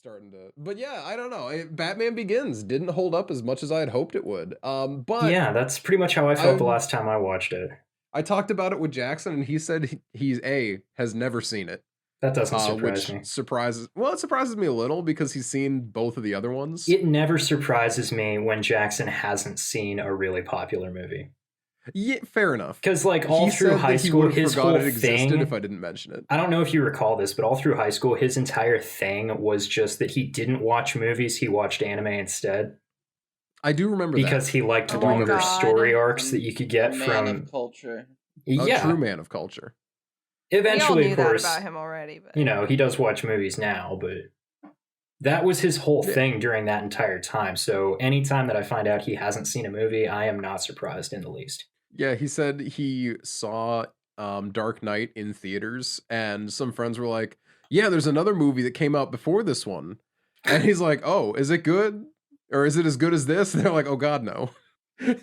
starting to, but yeah, I don't know. Batman Begins didn't hold up as much as I had hoped it would. But Yeah, that's pretty much how I felt the I last time I watched it. I talked about it with Jackson, and he said he's has never seen it, That doesn't surprise which me. it surprises me a little because he's seen both of the other ones. It never surprises me when Jackson hasn't seen a really popular movie. Yeah, fair enough. Because like all He through said high that he school, would have his forgot whole it existed thing. if I didn't mention it. I don't know if you recall this, but all through high school, his entire thing was just that he didn't watch movies; he watched anime instead. I do remember Because that. he liked I do longer remember story arcs Um, that you could A get man from. of culture. A Yeah, true man of culture. We all eventually, knew of that course, about him already, but you know, he does watch movies now, but that was his whole Yeah. thing during that entire time. So anytime that I find out he hasn't seen a movie, I am not surprised in the least. Yeah, he said he saw Dark Knight in theaters, and some friends were like, "Yeah, there's another movie that came out before this one," and he's like, "Oh, is it good, or is it as good as this?" And they're like, "Oh God, no."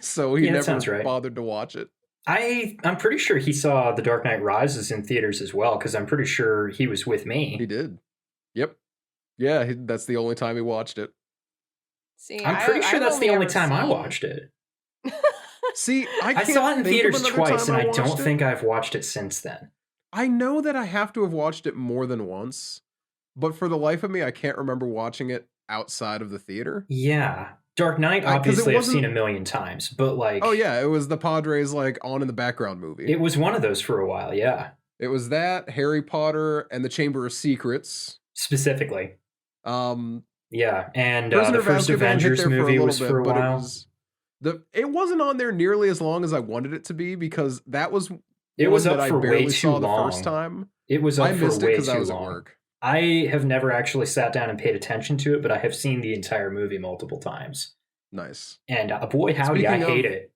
So he Yeah, that never sounds right. bothered to watch it. I'm pretty sure he saw The Dark Knight Rises in theaters as well, because I'm pretty sure he was with He me. did. Yep. Yeah, that's the only time he watched it. see, I'm pretty sure I've that's the only ever time I seen- watched it. See, I I can't saw it in think of theaters another twice, time and I watched don't it. think I've watched it since then. I know that I have to have watched it more than once, but for the life of me, I can't remember watching it outside of the theater. Yeah. Dark Knight, 'Cause it obviously, I've seen wasn't- a million times, but like. Oh yeah, it was the Padres like on in the background movie. It was one of those for a while, yeah. It was that, Harry Potter and the Chamber of Secrets. Specifically. Um, Yeah. And Prisoner the of first Azkaban hit Avengers there movie for a was little for a bit, but while. it wasn't on there nearly as long as I wanted it to be because that was It was one up that for I way barely too saw the long. first time. It was up I for missed it way because I too was at long. work. I have never actually sat down and paid attention to it, but I have seen the entire movie multiple times. Nice. And boy, howdy, I Speaking hate of- it.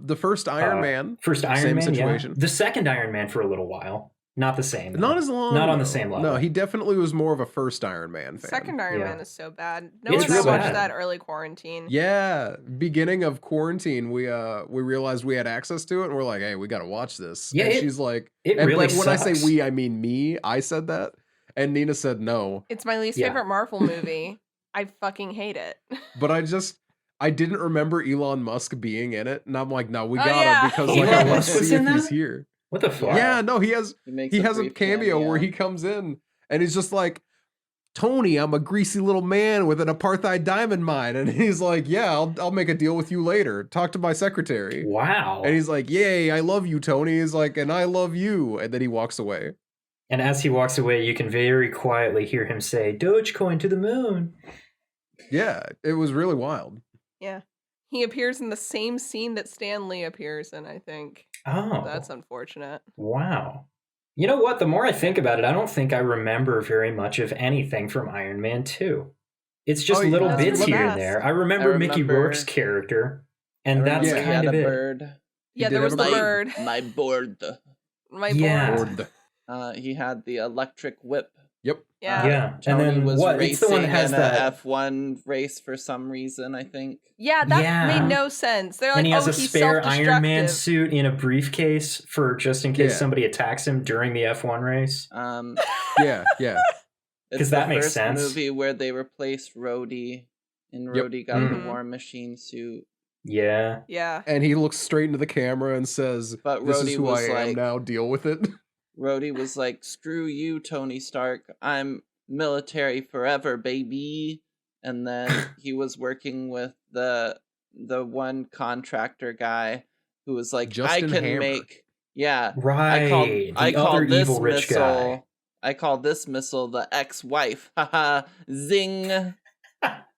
The first Iron Man, First Iron same Man, situation. yeah. The second Iron Man for a little while. Not the same. not though. as long. Not on the though. same level. No, he definitely was more of a first Iron Man fan. Second Iron Yeah. Man is so bad. No It's one real watched bad. that early quarantine. Yeah, beginning of quarantine, we realized we had access to it, and we're like, "Hey, we got to watch this." Yeah, and it- she's like, it and really like, when I say sucks. we, I mean me. I said that, and Nina said no. It's my least Yeah. favorite Marvel movie. I fucking hate it. But I didn't remember Elon Musk being in it, and I'm like, "No, we Oh, gotta yeah. because Elon like I want to Musk was see in if he's that? here." What the fuck? Yeah, no, he makes has a brief cameo where he comes in and he's just like, "Tony, I'm a greasy little man with an apartheid diamond mine," and he's like, "Yeah, I'll make a deal with you later. Talk to my secretary." Wow. And he's like, "Yay, I love you, Tony." He's like, "And I love you," and then he walks away. And as he walks away, you can very quietly hear him say, "Dogecoin to the moon." Yeah, it was really wild. Yeah. He appears in the same scene that Stan Lee appears in, I think. Oh. That's unfortunate. Wow. You know what? The more I think about it, I don't think I remember very much of anything from Iron Man 2. It's just Oh, yeah. little That's bits the here and best. there. I remember Mickey remember- Rourke's character, and I that's remember he kind had of a it. bird. Yeah, did there was have the a bird. My board. My Yeah. board. Bored. He had the electric whip. Yep. Yeah. Yeah, and Tony then was what? racing It's the one that has in that. a F1 race for some reason, I think. Yeah, that Yeah. made no sense. They're like, And he has oh, a he's spare Iron Man self-destructive. suit in a briefcase for just in case Yeah. somebody attacks him during the F1 race. Yeah, yeah. It's 'Cause the that makes first sense. movie where they replaced Rhodey, and Yep. Rhodey got Mhm. the War Machine suit. Yeah. Yeah. And he looks straight into the camera and says, But "This is Rhodey who I was am like, now. Deal with it." Rhodey was like, "Screw you, Tony Stark. I'm military forever, baby." And then he was working with the one contractor guy who was like, Justin "I can Hammer. make I Right. I the call other this evil rich guy. missile. I call this missile the ex-wife. Haha, zing."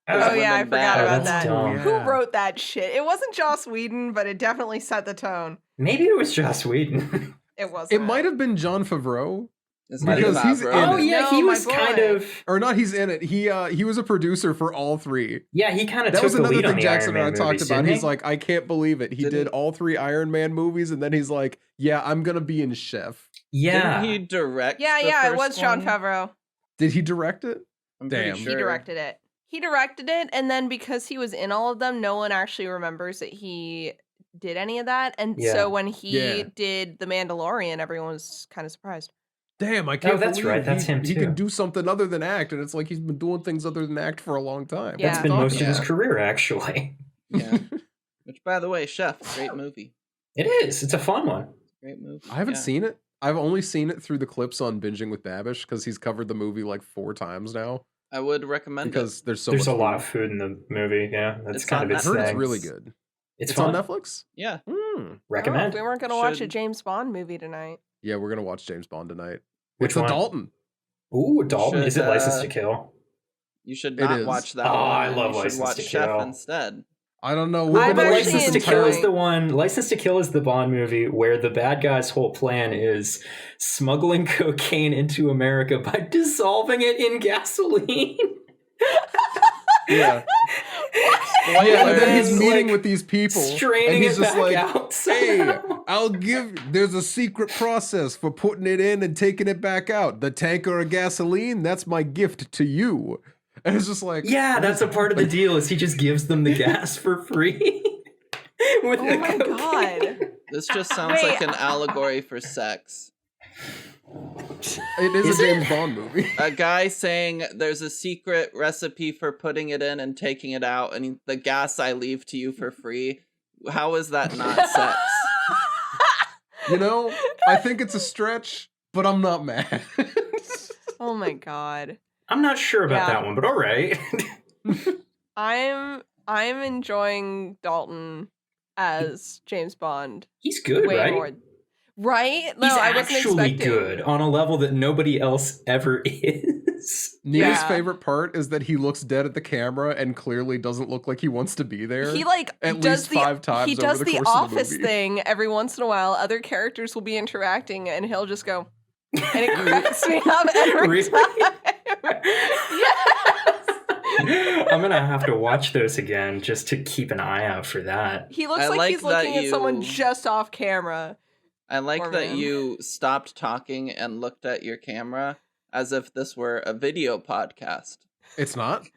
Oh, yeah, I women forgot bad. Oh, about that's that. dumb. Who wrote that shit? It wasn't Joss Whedon, but it definitely set the tone. Maybe it was Joss Whedon. It wasn't. It might have been John Favreau. It's Because Matthew he's in Favreau. Oh it. yeah, No, he my was kind boy. of. Or not, he's in it. He was a producer for all three. Yeah, he kind of That took was the another lead on thing the Jackson Iron and I Man talked movies, about. didn't He's he? like, "I can't believe it. He did Didn't- all three Iron Man movies," and then he's like, "Yeah, I'm gonna be in Chef." Yeah. Didn't he direct? Yeah, the yeah, it first was Jon one? Favreau. Did he direct it? I'm Damn. pretty He sure. directed it. He directed it, and then because he was in all of them, no one actually remembers that he did any of that. And Yeah. so when he Yeah. did The Mandalorian, everyone was kind of surprised. Damn, I can't that's believe right, that's him he too. can do something other than act, and it's like he's been doing things other than act for a long time. Yeah. That's What been are you most talking of his Yeah. career, actually. Yeah. Which, by the way, Chef, great movie. It is. It's a fun one. Great movie. I haven't yeah. seen it. I've only seen it through the clips on Binging with Babish because he's covered the movie like 4 times now. I would recommend Because there's There's much a lot of food. food in the movie. Yeah, that's It's kind on of I its heard thing. it's really good. It's on fun. Netflix? Yeah. Mm. Recommend. Oh, we weren't going to watch a Should- James Bond movie tonight. Yeah, we're gonna watch James Bond tonight. Which It's a one? Dalton. Ooh, Dalton. should, Is it License to Kill? You should It not is. watch that Oh, one. I love you should License watch to Chef Kill. instead. I don't know. I'm But actually License to Kill is enjoying- the one. License to Kill is the Bond movie where the bad guy's whole plan is smuggling cocaine into America by dissolving it in gasoline. Yeah. Spoiler. Yeah, and then he's And, meeting like, with these people, straining and he's it just back like, out "Hey, somehow." I'll give. There's a secret process for putting it in and taking it back out. The tanker of gasoline. That's my gift to you." And it's just like, Yeah, that's a part of the deal. Is he just gives them the gas for free? With Oh the my cocaine. God. This just sounds Wait, like an allegory for sex. It is Is a it? James Bond movie. A guy saying there's a secret recipe for putting it in and taking it out, and the gas I leave to you for free. How is that not sex? You know, I think it's a stretch, but I'm not mad. Oh my God. I'm not sure about Yeah. that one, but all right. I'm enjoying Dalton as James Bond He's good, way right? more. Right? No, He's I wasn't actually expecting. good on a level that nobody else ever is. Nina's Yeah. favorite part is that he looks dead at the camera and clearly doesn't look like he wants to be there. He like at does least the 5 times he over does the the course of the office movie. thing every once in a while. Other characters will be interacting and he'll just go, and it cracks me up every Really? time. Yes. I'm gonna have to watch those again just to keep an eye out for that. He looks I like like he's that looking at someone you- just off camera. I like Poor that man. you stopped talking and looked at your camera as if this were a video podcast. It's not?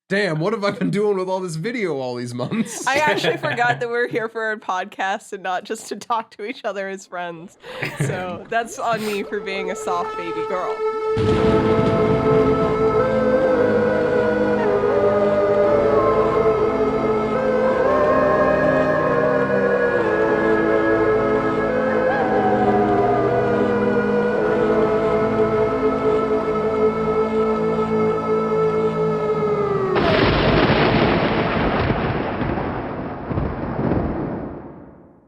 Damn, what have I been doing with all this video all these months? I actually forgot that we're here for a podcast and not just to talk to each other as friends. So that's on me for being a soft baby girl.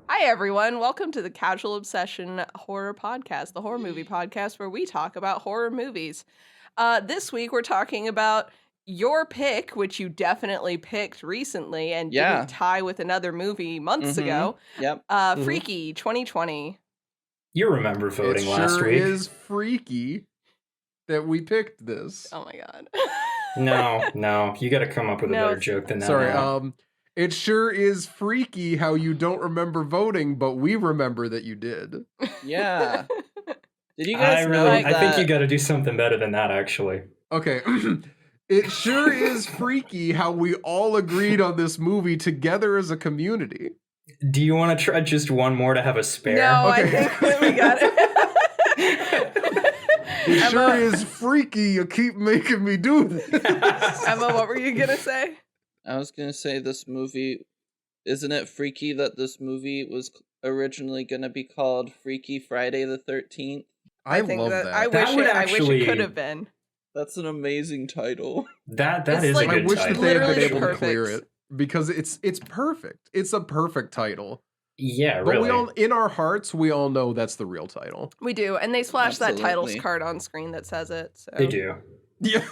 Hi, everyone. Welcome to the Casual Obsession Horror Podcast, the horror movie podcast where we talk about horror movies. This week, we're talking about your pick, which you definitely picked recently and Yeah. didn't tie with another movie months Mhm. ago. Yep. Mhm. Freaky 2020. You remember voting it last sure week? is freaky that we picked this. Oh my god. No, you got to come up with a No, better joke than that. Sorry, now. it sure is freaky how you don't remember voting, but we remember that you did. Yeah. Did you guys I know really, that? I think you got to do something better than that, actually. Okay. It sure is freaky how we all agreed on this movie together as a community. Do you want to try just one more to have a spare? No, I Okay. think we got it. It sure Emma, is freaky you keep making me do this. Emma, what were you gonna say? I was gonna say this movie. Isn't it freaky that this movie was originally gonna be called Freaky Friday the 13th? I think love that. I That wish would I wish it actually- could have been. That's an amazing title. That It's is like- a I good wish that title. they had been Literally able to perfect. clear it because it's perfect. It's a perfect title. Yeah, But really. we all, in our hearts, we all know that's the real title. We do, and they splash that titles Absolutely. card on screen that says it. So. They do. Yeah,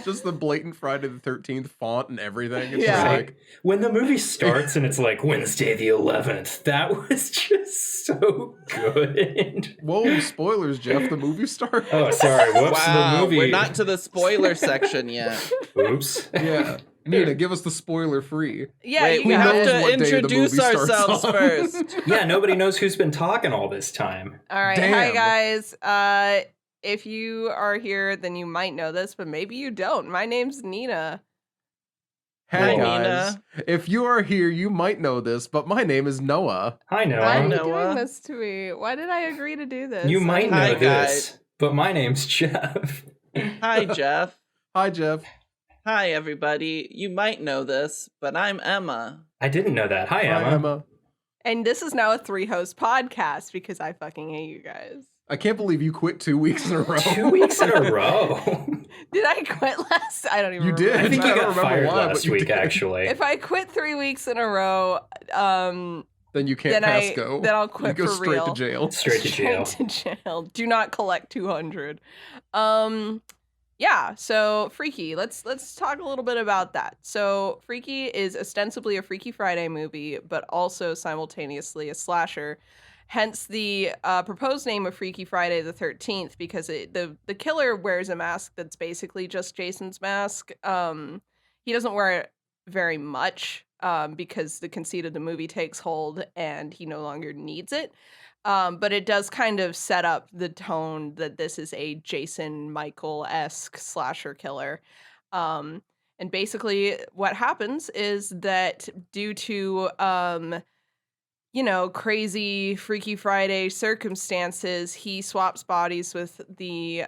just the blatant Friday the 13th font and everything. It's Yeah. just Right. like, When the movie starts and it's like Wednesday the 11th, that was just so good. whoa, spoilers, Jeff. The movie starts. Oh, sorry. Whoops. Wow, The movie. we're not to the spoiler section yet. Oops. Yeah, Nina, give us the spoiler free. Yeah, Wait, you we got have it. knows to what day the introduce movie starts ourselves on. first. Yeah, nobody knows who's been talking all this time. All right, hi Damn. guys. If you are here, then you might know this, but maybe you don't. My name's Nina. Hey Whoa. guys, if you are here, you might know this, but my name is Noah. Hi, Why are Noah. you Noah. doing this to me? Why did I agree to do this? You might know Hi, this. But my name's Jeff. Hi, Jeff. Hi, Jeff. Hi, everybody. You might know this, but I'm Emma. I didn't know that. Hi, Emma. Hi, Emma. And this is now a 3-host podcast because I fucking hate you guys. I can't believe you quit 2 weeks in a row. 2 weeks in a row. Did I quit last? I don't even You remember. did. I think I you don't got remember fired why, but last you week, did. actually. If I quit 3 weeks in a row, Then you can't pass go. then I'll quit You go for straight real. to jail. Straight to jail. Straight to jail. Do not collect 200. Yeah, so Freaky. Let's talk a little bit about that. So Freaky is ostensibly a Freaky Friday movie, but also simultaneously a slasher. Hence the proposed name of Freaky Friday the 13th, because the killer wears a mask that's basically just Jason's mask. He doesn't wear it very much because the conceit of the movie takes hold and he no longer needs it. But it does kind of set up the tone that this is a Jason Michael-esque slasher killer. And basically what happens is that due to crazy Freaky Friday circumstances, he swaps bodies with the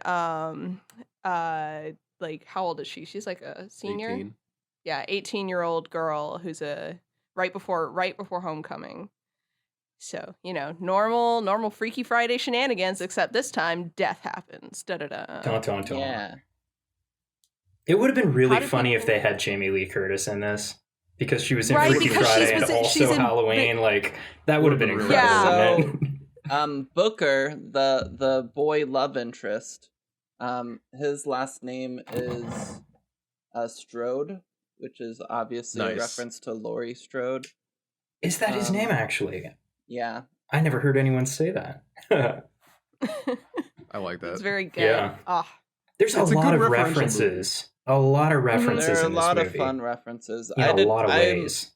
like, how old is she? She's like a senior. 18. Yeah, 18-year-old girl who's right before homecoming. So, normal Freaky Friday shenanigans, except this time death happens. Da da da. Dun, dun, dun. Yeah. It would have been really How did funny people- if they had Jamie Lee Curtis in this. Because she was in Right, Freaky because Friday she's and was in- also she's in Halloween. Like, that would have been Would've incredible. been really wouldn't it? Booker, the boy love interest, his last name is Strode, which is obviously a Nice. reference to Laurie Strode. Is that his name, actually? Yeah. I never heard anyone say that. I like that. It's very good. Yeah. Ah, There's a It's a lot good of referential references. A lot of references There are a in this lot movie. of fun references. In a lot of ways.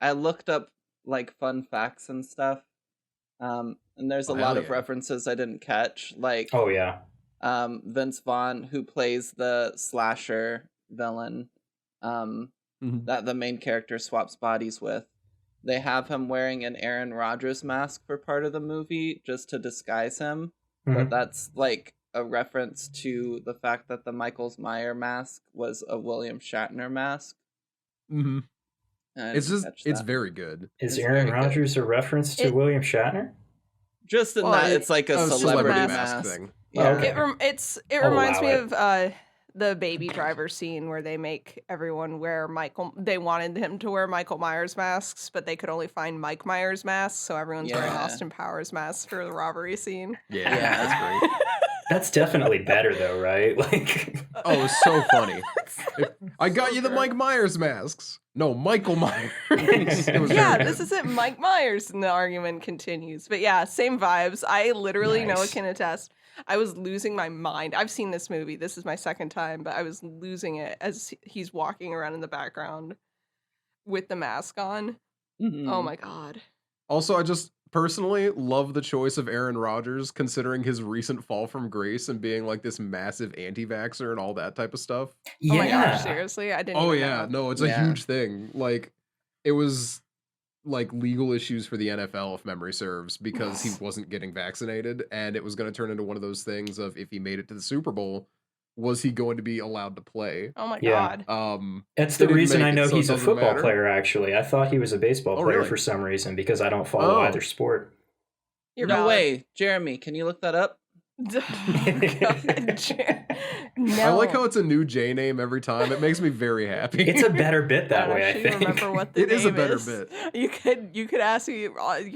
I looked up like fun facts and stuff. And there's a Oh, lot hell of yeah. references I didn't catch. Like Oh, yeah. Vince Vaughn, who plays the slasher villain, Mhm. that the main character swaps bodies with. They have him wearing an Aaron Rodgers mask for part of the movie just to disguise him. But Mhm. that's like a reference to the fact that the Michael Myers mask was a William Shatner mask. Mhm. And I It's didn't just, catch it's that. very good. Is It's Aaron very good. Rodgers a reference to It- William Shatner? Just in Well, that it- it's like a Oh, celebrity mask mask. thing. Yeah. Okay. It I'll reminds allow me it. of the Baby Driver scene where they make everyone wear they wanted him to wear Michael Myers masks, but they could only find Mike Myers masks, so everyone's wearing Yeah. Austin Powers masks for the robbery scene. Yeah, Yeah. that's great. That's definitely better, though, right? Like, Oh, it's so funny. I got So you the good. Mike Myers masks. No, Michael Myers. It was Yeah, very this good. isn't Mike Myers, and the argument continues. But yeah, same vibes. I literally Noah Nice. can attest. I was losing my mind. I've seen this movie. This is my second time, but I was losing it as he's walking around in the background with the mask on. Mhm. Oh my god. Also, I just personally love the choice of Aaron Rodgers, considering his recent fall from grace and being like this massive anti-vaxxer and all that type of stuff. yeah. Oh my gosh, seriously? I didn't Oh even yeah, know. no, it's a Yeah. huge thing. Like, it was like legal issues for the NFL, if memory serves, because he wasn't getting vaccinated, and it was going to turn into one of those things of if he made it to the Super Bowl, was he going to be allowed to play? Oh my Yeah. god. That's They the didn't reason make I it, know so it he's a doesn't football matter. player, actually. I thought he was a baseball Oh, player really? for some reason because I don't follow Oh. either sport. You're No valid. way. Jeremy, can you look that up? No. I like how it's a new J name every time. It makes me very happy. It's a better bit I that don't way, I actually think. remember what the It is a name better bit. You could ask me. You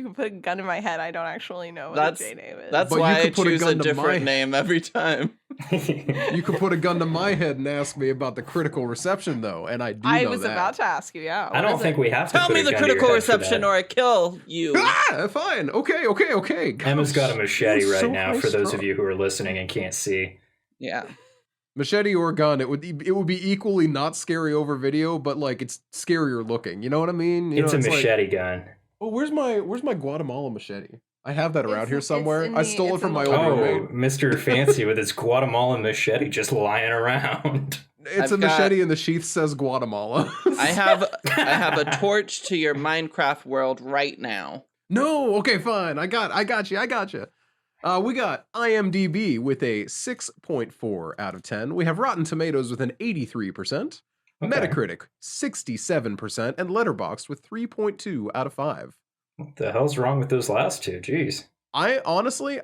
could put a gun in my head. I don't actually know what That's- the J name is. That's But you why I could put a choose a gun to different my- name every time. You could put a gun to my head and ask me about the critical reception, though, and I do I know was that. about to ask you. Yeah. I what don't is think it? we have to Tell put me a the gun to your critical head for reception that. or I kill you. Ah, fine. Okay. Emma's got a machete It's right so now high for those of strung. you who are listening and can't see. Yeah. Machete or gun, it would be equally not scary over video, but like it's scarier looking. You know what I mean? You It's know, a like, machete gun. oh, where's my Guatemala machete? I have that around It's- here it's somewhere. in I the- stole it it's from in my the- old Oh, roommate. Mr. Fancy with his Guatemalan machete just lying around. It's I've a machete and the sheath says Guatemala. I have a torch to your Minecraft world right now. No, okay, fine. I got you. We got IMDb with a 6.4 out of 10. We have Rotten Tomatoes with an 83%, Okay. Metacritic 67%, and Letterboxd with 3.2 out of 5. What the hell's wrong with those last two? Jeez. IMDb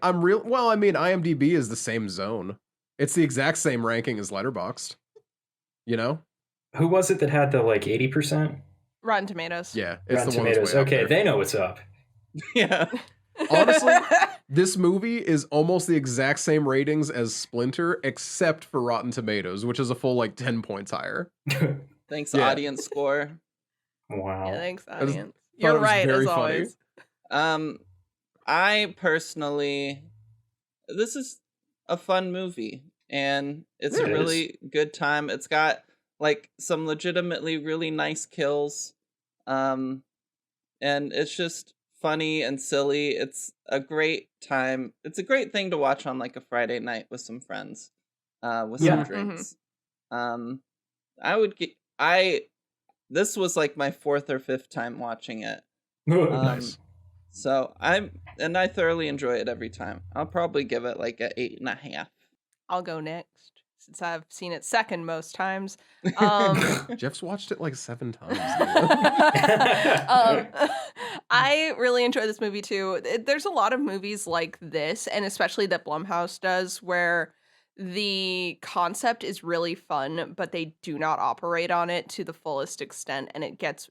is the same zone. It's the exact same ranking as Letterboxd. You know? Who was it that had the like 80%? Rotten Tomatoes. Yeah, it's Rotten the one that's Tomatoes. way up Okay, there. they know what's up. Yeah. Honestly, this movie is almost the exact same ratings as Splinter, except for Rotten Tomatoes, which is a full like 10 points higher. Thanks, Yeah. audience score. Wow. Yeah, thanks, was- audience. thought You're it was right, very as funny. always. I personally, this is a fun movie, and it's a It is. really good time. It's got like some legitimately really nice kills, and it's just funny and silly. It's a great time. It's a great thing to watch on like a Friday night with some friends, with some Yeah. drinks. This was like my 4th or 5th time watching it. Nice. So I thoroughly enjoy it every time. I'll probably give it like a 8.5. I'll go next since I've seen it second most times. Jeff's watched it like 7 times. I really enjoy this movie too. There's a lot of movies like this, and especially that Blumhouse does, where the concept is really fun, but they do not operate on it to the fullest extent, and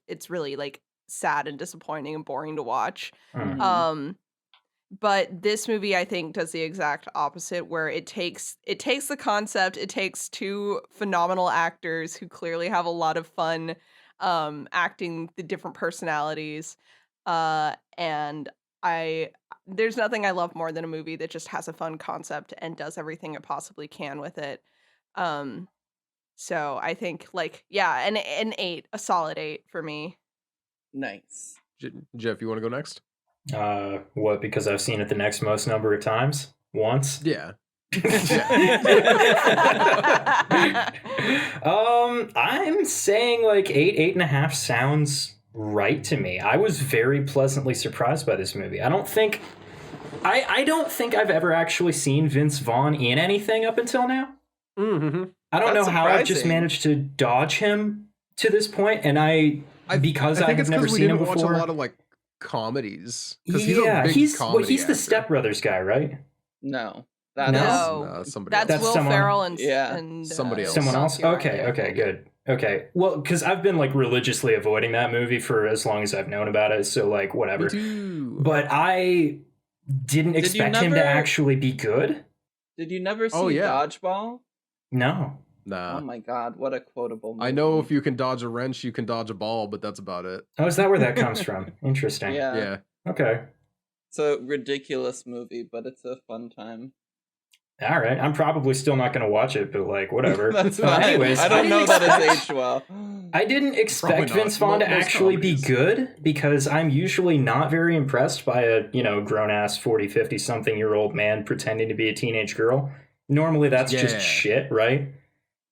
it's really like sad and disappointing and boring to watch. Mm. But this movie, I think, does the exact opposite, where it takes the concept, it takes two phenomenal actors who clearly have a lot of fun acting the different personalities, and there's nothing I love more than a movie that just has a fun concept and does everything it possibly can with it. So I think an 8, a solid 8 for me. Nice. Jeff, you want to go next? What? Because I've seen it the next most number of times? Once? Yeah. I'm saying like 8.5 sounds right to me. I was very pleasantly surprised by this movie. I don't think I've ever actually seen Vince Vaughn in anything up until now. Mm-hmm. I don't That's know how I've just surprising. managed to dodge him to this point, and I think have it's never because we seen him didn't watch before. a lot of like comedies. Yeah, He's a big he's comedy the actor. Step Brothers guy, right? No. No. No, somebody that's else. Will someone- Ferrell and Yeah. and Somebody else. Someone else? You're Okay, right. okay, good. Okay. Well, because I've been like religiously avoiding that movie for as long as I've known about it, so like whatever. Me too. But I didn't Did you expect him to never- actually be good. Did you never see Oh, yeah. Dodgeball? No. Nah. Oh my god, what a quotable movie. I know if you can dodge a wrench, you can dodge a ball, but that's about it. Oh, is that where that comes from? Interesting. Yeah. Yeah. Okay. It's a ridiculous movie, but it's a fun time. All right. I'm probably still not going to watch it, but like whatever. That's fine. Anyways, I don't didn't know that expect- it's aged well. I didn't expect Probably not. Vince Vaughn to Most actually be comedies. good because I'm usually not very impressed by a, grown ass 40, 50 something year old man pretending to be a teenage girl. Normally that's Yeah. just shit, right?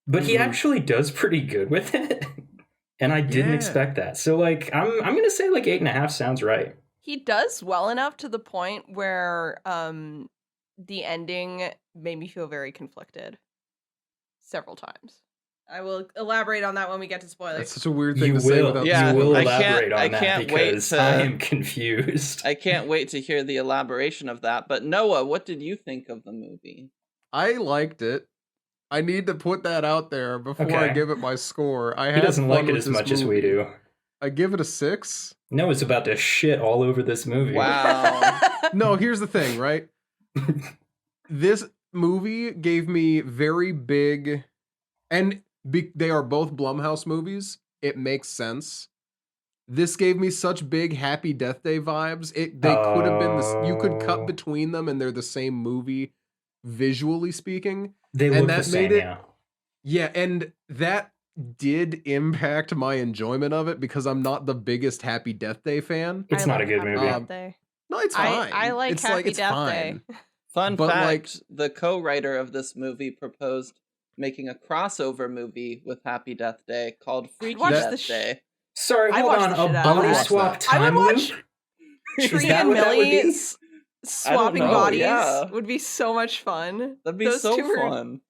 But he Mhm. actually does pretty good with it. And I didn't Yeah. expect that. So like I'm going to say like 8.5 sounds right. He does well enough to the point where the ending made me feel very conflicted several times. I will elaborate on that when we get to spoilers. That's such a weird thing You to say will, without Yeah, you will I can't- elaborate on I that can't wait because to- I am confused. I can't wait to hear the elaboration of that. But Noah, what did you think of the movie? I liked it. I need to put that out there before I Okay. give it my score. I He had doesn't fun like it with as this much as we movie. do. I give it a 6. Noah's about to shit all over this movie. Wow. No, here's the thing, right? This movie gave me very big, and they are both Blumhouse movies. It makes sense. This gave me such big Happy Death Day vibes. They could have been this. You could Oh. cut between them, and they're the same movie, visually speaking. They And look that the same, made it- yeah. Yeah, and that did impact my enjoyment of it because I'm not the biggest Happy Death Day fan. It's I not a like good Happy movie. Death Day. No, it's I fine. like it's Happy it's Death fine. Day. Fun But, fact, like- the co-writer of this movie proposed making a crossover movie with Happy Death Day called Freaky watch Death the sh- Day. Sorry, I'd hold watch on. the A shit out of body that. swap I time would watch loop? Is Tree that and what that would be? Millie's swapping know, bodies yeah. would be so much fun. That'd be Those so two are- fun.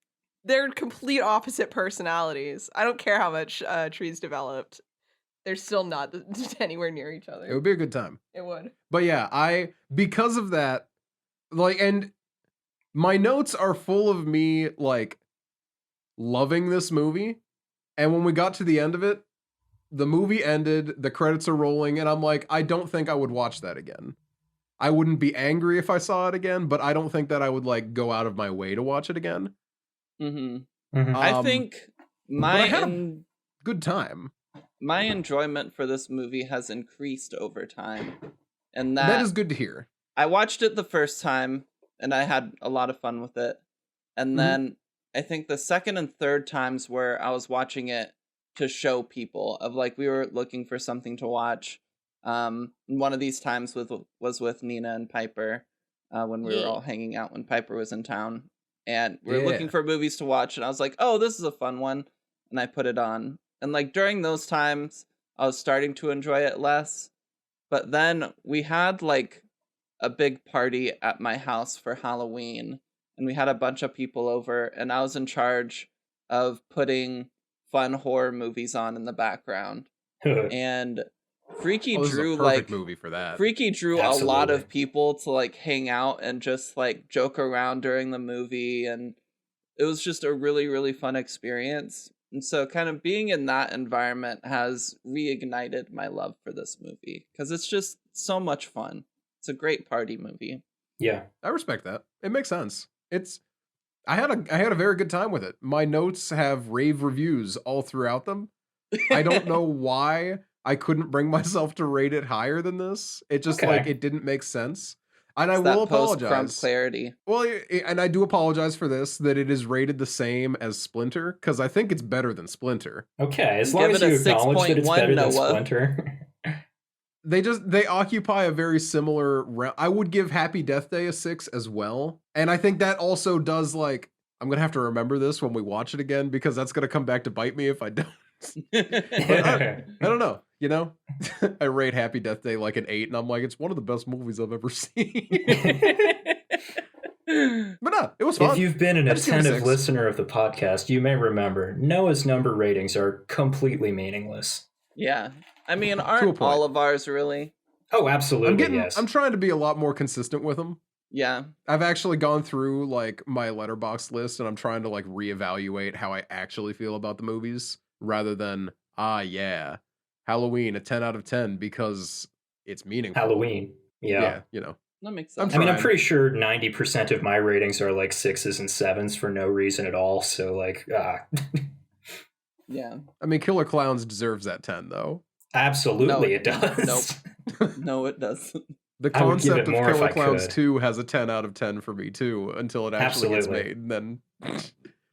They're complete opposite personalities. I don't care how much Tree's developed. They're still not anywhere near each other. It would be a good time. It would. But yeah, because of that, like, and my notes are full of me, like, loving this movie. And when we got to the end of it, the movie ended, the credits are rolling, and I'm like, I don't think I would watch that again. I wouldn't be angry if I saw it again, but I don't think that I would, like, go out of my way to watch it again. I think but I had a good time. my enjoyment for this movie has increased over time. And That is good to hear. I watched it the first time and I had a lot of fun with it. And then I think the second and third times where I was watching it to show people of like we were looking for something to watch. One of these times was with Nina and Piper when we were all hanging out when Piper was in town. And we were looking for movies to watch and I was like, oh, this is a fun one. And I put it on. And like during those times, I was starting to enjoy it less. But then we had like a big party at my house for Halloween. And we had a bunch of people over. And I was in charge of putting fun horror movies on in the background. And Freaky drew like movie for that. Freaky drew a lot of people to like hang out and just like joke around during the movie. And it was just a really, really fun experience. And so kind of being in that environment has reignited my love for this movie because it's just so much fun. It's a great party movie. Yeah. I respect that. It makes sense. I had a very good time with it. My notes have rave reviews all throughout them. I don't know why I couldn't bring myself to rate it higher than this. It just like it didn't make sense. And I will apologize. Clarity. Well, and I do apologize for this, that it is rated the same as Splinter, because I think it's better than Splinter. Okay, as long as you acknowledge that it's better than Splinter. They occupy a very similar realm. I would give Happy Death Day a 6 as well. And I think that also does, like, I'm going to have to remember this when we watch it again, because that's going to come back to bite me if I don't. I don't know, you know? I rate Happy Death Day like an 8, and I'm like, it's one of the best movies I've ever seen. But no, it was fun. If you've been an attentive listener of the podcast, you may remember Noah's number ratings are completely meaningless. Yeah. I mean, aren't all of ours really? Oh, absolutely, yes. I'm trying to be a lot more consistent with them. Yeah. I've actually gone through like my Letterboxd list, and I'm trying to like reevaluate how I actually feel about the movies, rather than, yeah, Halloween, a 10 out of 10 because it's meaningful. Halloween. Yeah, you know. That makes sense. I mean, I'm pretty sure 90% of my ratings are like 6s and 7s for no reason at all. So like, yeah. I mean, Killer Clowns deserves that 10 though. Absolutely, it does. Nope. No, it doesn't. The concept of Killer Clowns 2 has a 10 out of 10 for me too, until it actually gets made. And then,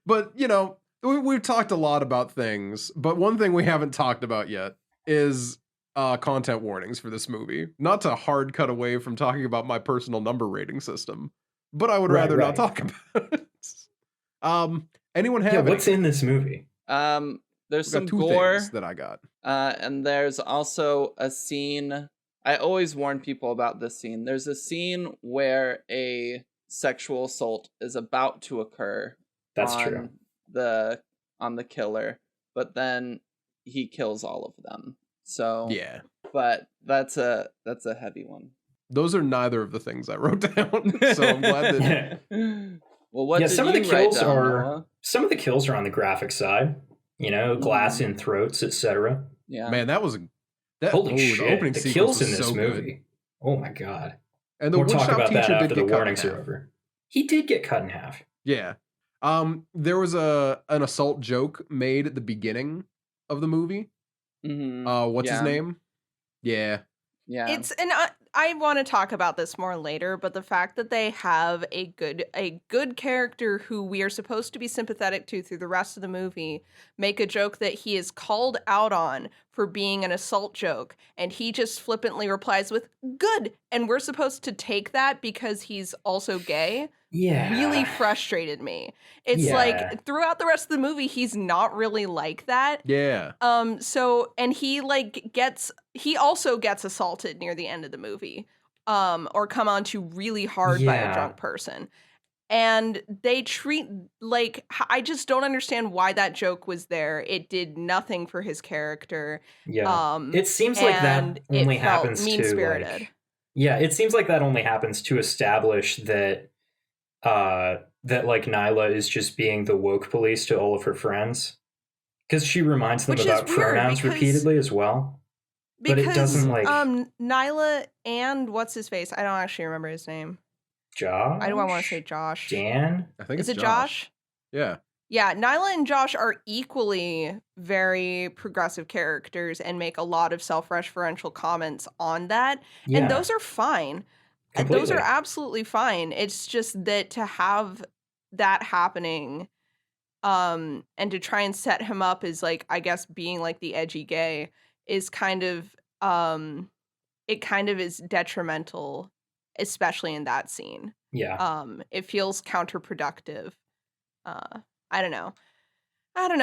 but you know, we've talked a lot about things, but one thing we haven't talked about yet is content warnings for this movie. Not to hard cut away from talking about my personal number rating system, but I would rather not talk about it. Anyone have what's in this movie? There's some two gore things that I got. And there's also a scene. I always warn people about this scene. There's a scene where a sexual assault is about to occur. That's true. On the killer, but then he kills all of them. So yeah, but that's a heavy one. Those are neither of the things I wrote down. So I'm glad that. Well, what did some of the you kills write down, are Noah? Some of the kills are on the graphic side. You know, glass in throats, etc. Yeah, man, that was holy shit. The opening the sequence kills was in this so movie. Good. Oh my god. And the we'll talk woodshop about that teacher after did the get cut warnings in are half. over. He did get cut in half. Yeah. There was an assault joke made at the beginning of the movie. Mm-hmm. What's his name? Yeah. It's I want to talk about this more later, but the fact that they have a good character who we are supposed to be sympathetic to through the rest of the movie make a joke that he is called out on for being an assault joke, and he just flippantly replies with "good," and we're supposed to take that because he's also gay. Yeah. Really frustrated me. It's like throughout the rest of the movie, he's not really like that. Yeah. So, and he also gets assaulted near the end of the movie. or come on too really hard by a Yeah. drunk person. And they treat like I just don't understand why that joke was there. It did nothing for his character. Yeah. It seems like that And only it felt happens mean-spirited. yeah, it seems like that only happens to establish that that like Nyla is just being the woke police to all of her friends. Because she reminds them Which is about weird, pronouns because- repeatedly as well. But it doesn't, like- Nyla and what's his face? I don't actually remember his name. Josh? I don't want to say Josh. Dan? I think Is it's it Josh? Yeah. Yeah, Nyla and Josh are equally very progressive characters and make a lot of self-referential comments on that. Yeah. And those are fine. And those are Completely. absolutely fine. It's just that to have that happening, and to try and set him up as like, I guess, being like the edgy gay is kind of it kind of is detrimental, especially in that scene. Yeah. It feels counterproductive. I don't know.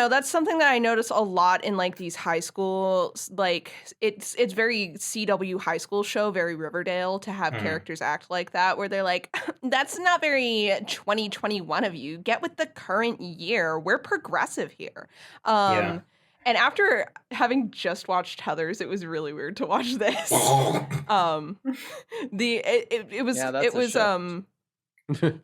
That's something that I notice a lot in like these high school, like it's very CW high school show, very Riverdale, to have Mhm. characters act like that, where they're like, that's not very 2021 of you. Get with the current year. We're progressive here. Yeah. And after having just watched Heathers, it was really weird to watch this. It was Yeah, that's it a was shift.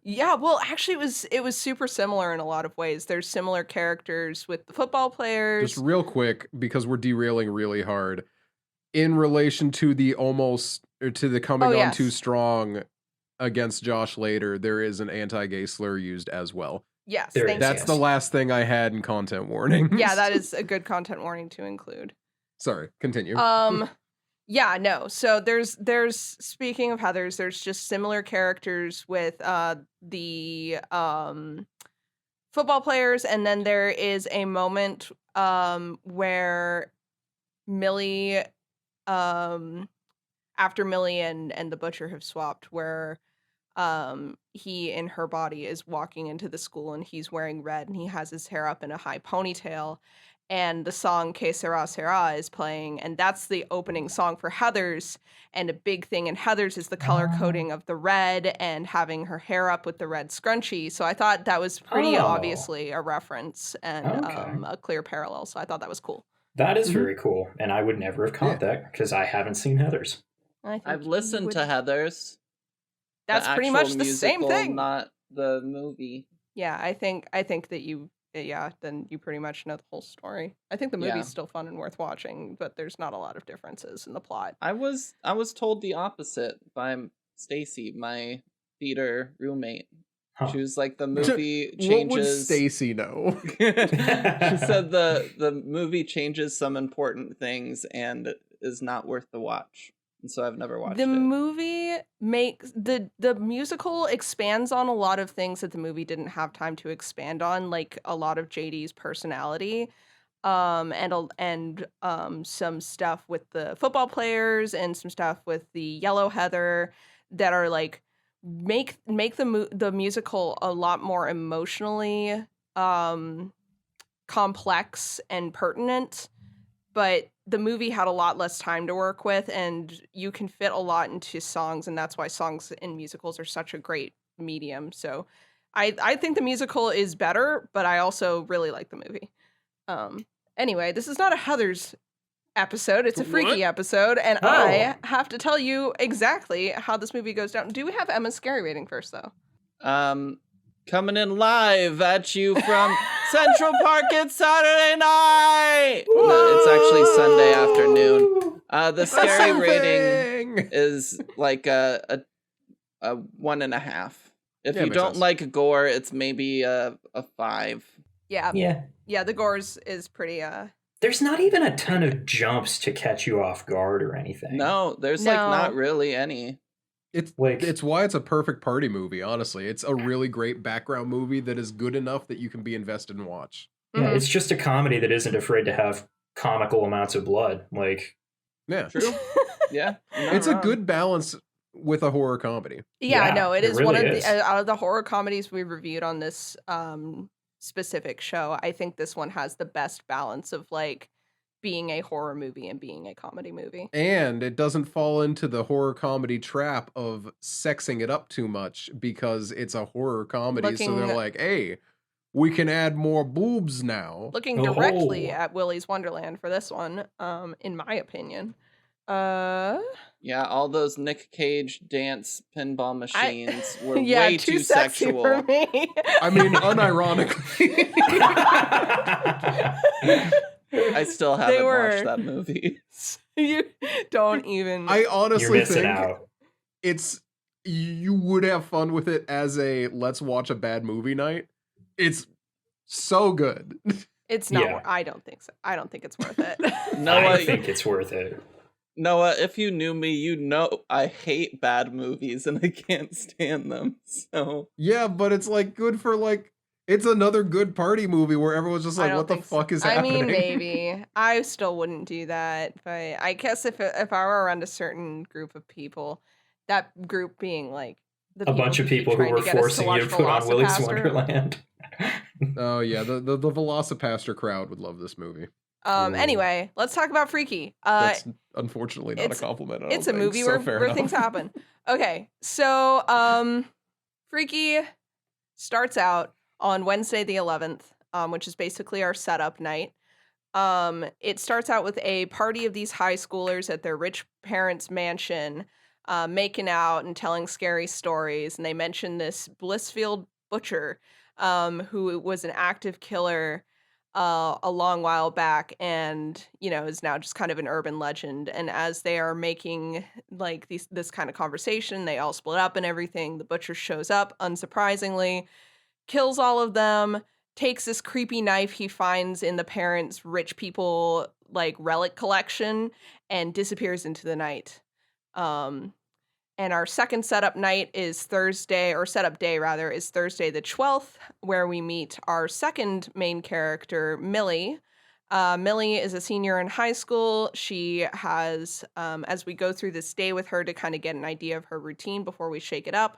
yeah, well, actually, it was super similar in a lot of ways. There's similar characters with the football players. Just real quick, because we're derailing really hard, in relation to the coming on yes. too strong against Josh later, there is an anti-gay slur used as well. Yes, There thank is, That's you. the last thing I had in content warnings. Yeah, that is a good content warning to include. Sorry, continue. Yeah, no. So there's speaking of Heathers, there's just similar characters with the football players, and then there is a moment where Millie after Millie and the butcher have swapped, where he in her body is walking into the school and he's wearing red and he has his hair up in a high ponytail, and the song Que Sera Sera is playing, and that's the opening song for Heathers. And a big thing in Heathers is the color coding of the red and having her hair up with the red scrunchie. So I thought that was pretty obviously a reference and a clear parallel. So I thought that was cool. That is very cool. And I would never have caught that because I haven't seen Heathers. I've listened to Heathers. That's the pretty actual much the same musical, thing. not the movie. Yeah, I think that you, then you pretty much know the whole story. I think the movie's Yeah. still fun and worth watching, but there's not a lot of differences in the plot. I was told the opposite by Stacy, my theater roommate. Huh. She was like, the movie What would changes. Stacy know? She said the movie changes some important things and is not worth the watch. And so I've never watched The it. movie makes the musical expands on a lot of things that the movie didn't have time to expand on, like a lot of JD's personality, and some stuff with the football players and some stuff with the yellow Heather that are like make the musical a lot more emotionally complex and pertinent. But the movie had a lot less time to work with, and you can fit a lot into songs, and that's why songs in musicals are such a great medium. So I think the musical is better, but I also really like the movie. Anyway, this is not a Heathers episode. It's a freaky episode, and I have to tell you exactly how this movie goes down. Do we have Emma's scary rating first, though? Coming in live at you from Central Park. It's Saturday night. No, it's actually Sunday afternoon. The scary rating is like a 1.5. If you makes don't sense. like gore, it's maybe a 5. Yeah. Yeah. The gores is pretty. There's not even a ton of jumps to catch you off guard or anything. No, there's like not really any. It's why it's a perfect party movie, honestly. It's a really great background movie that is good enough that you can be invested and watch. Yeah, it's just a comedy that isn't afraid to have comical amounts of blood. Like, Yeah. True. Yeah. It's a good balance with a horror comedy. Yeah, no, it is really one of is. the out of the horror comedies we reviewed on this specific show. I think this one has the best balance of like being a horror movie and being a comedy movie. And it doesn't fall into the horror comedy trap of sexing it up too much because it's a horror comedy. So they're Looking- like, hey, we can add more boobs now. Looking directly at Willy's Wonderland for this one, in my opinion. Yeah, all those Nick Cage dance pinball machines were yeah, way too sexy sexual. for me. I mean, unironically. I still haven't watched that movie. You don't even. I You're honestly missing think out. it's you would have fun with it as a let's watch a bad movie night. It's so good. It's not. Yeah. I don't think so. I don't think it's worth it. I think it's worth it. Noah, if you knew me, you know I hate bad movies and I can't stand them. So Yeah, but it's like good for like it's another good party movie where everyone's just I like, don't what the think so. fuck is I happening? mean, maybe. I still wouldn't do that, but I guess if I were around a certain group of people, that group being like the A bunch of keep people who trying were to get us to forcing you to watch put on Willy's Velocipaster. Wonderland. Oh yeah, the Velocipaster crowd would love this movie. Ooh. Anyway, let's talk about Freaky. That's unfortunately not a compliment. I It's don't a think, movie so where fair things enough. happen. Okay, so Freaky starts out on Wednesday the 11th, which is basically our setup night. It starts out with a party of these high schoolers at their rich parents' mansion, making out and telling scary stories. And they mention this Blissfield butcher, who was an active killer a long while back, and is now just kind of an urban legend. And as they are making like this kind of conversation, they all split up and everything. The butcher shows up, unsurprisingly, kills all of them, takes this creepy knife he finds in the parents' rich people like relic collection, and disappears into the night. And our second setup night is Thursday, or setup day rather, is Thursday the 12th, where we meet our second main character, Millie. Millie is a senior in high school. She has, as we go through this day with her to kind of get an idea of her routine before we shake it up,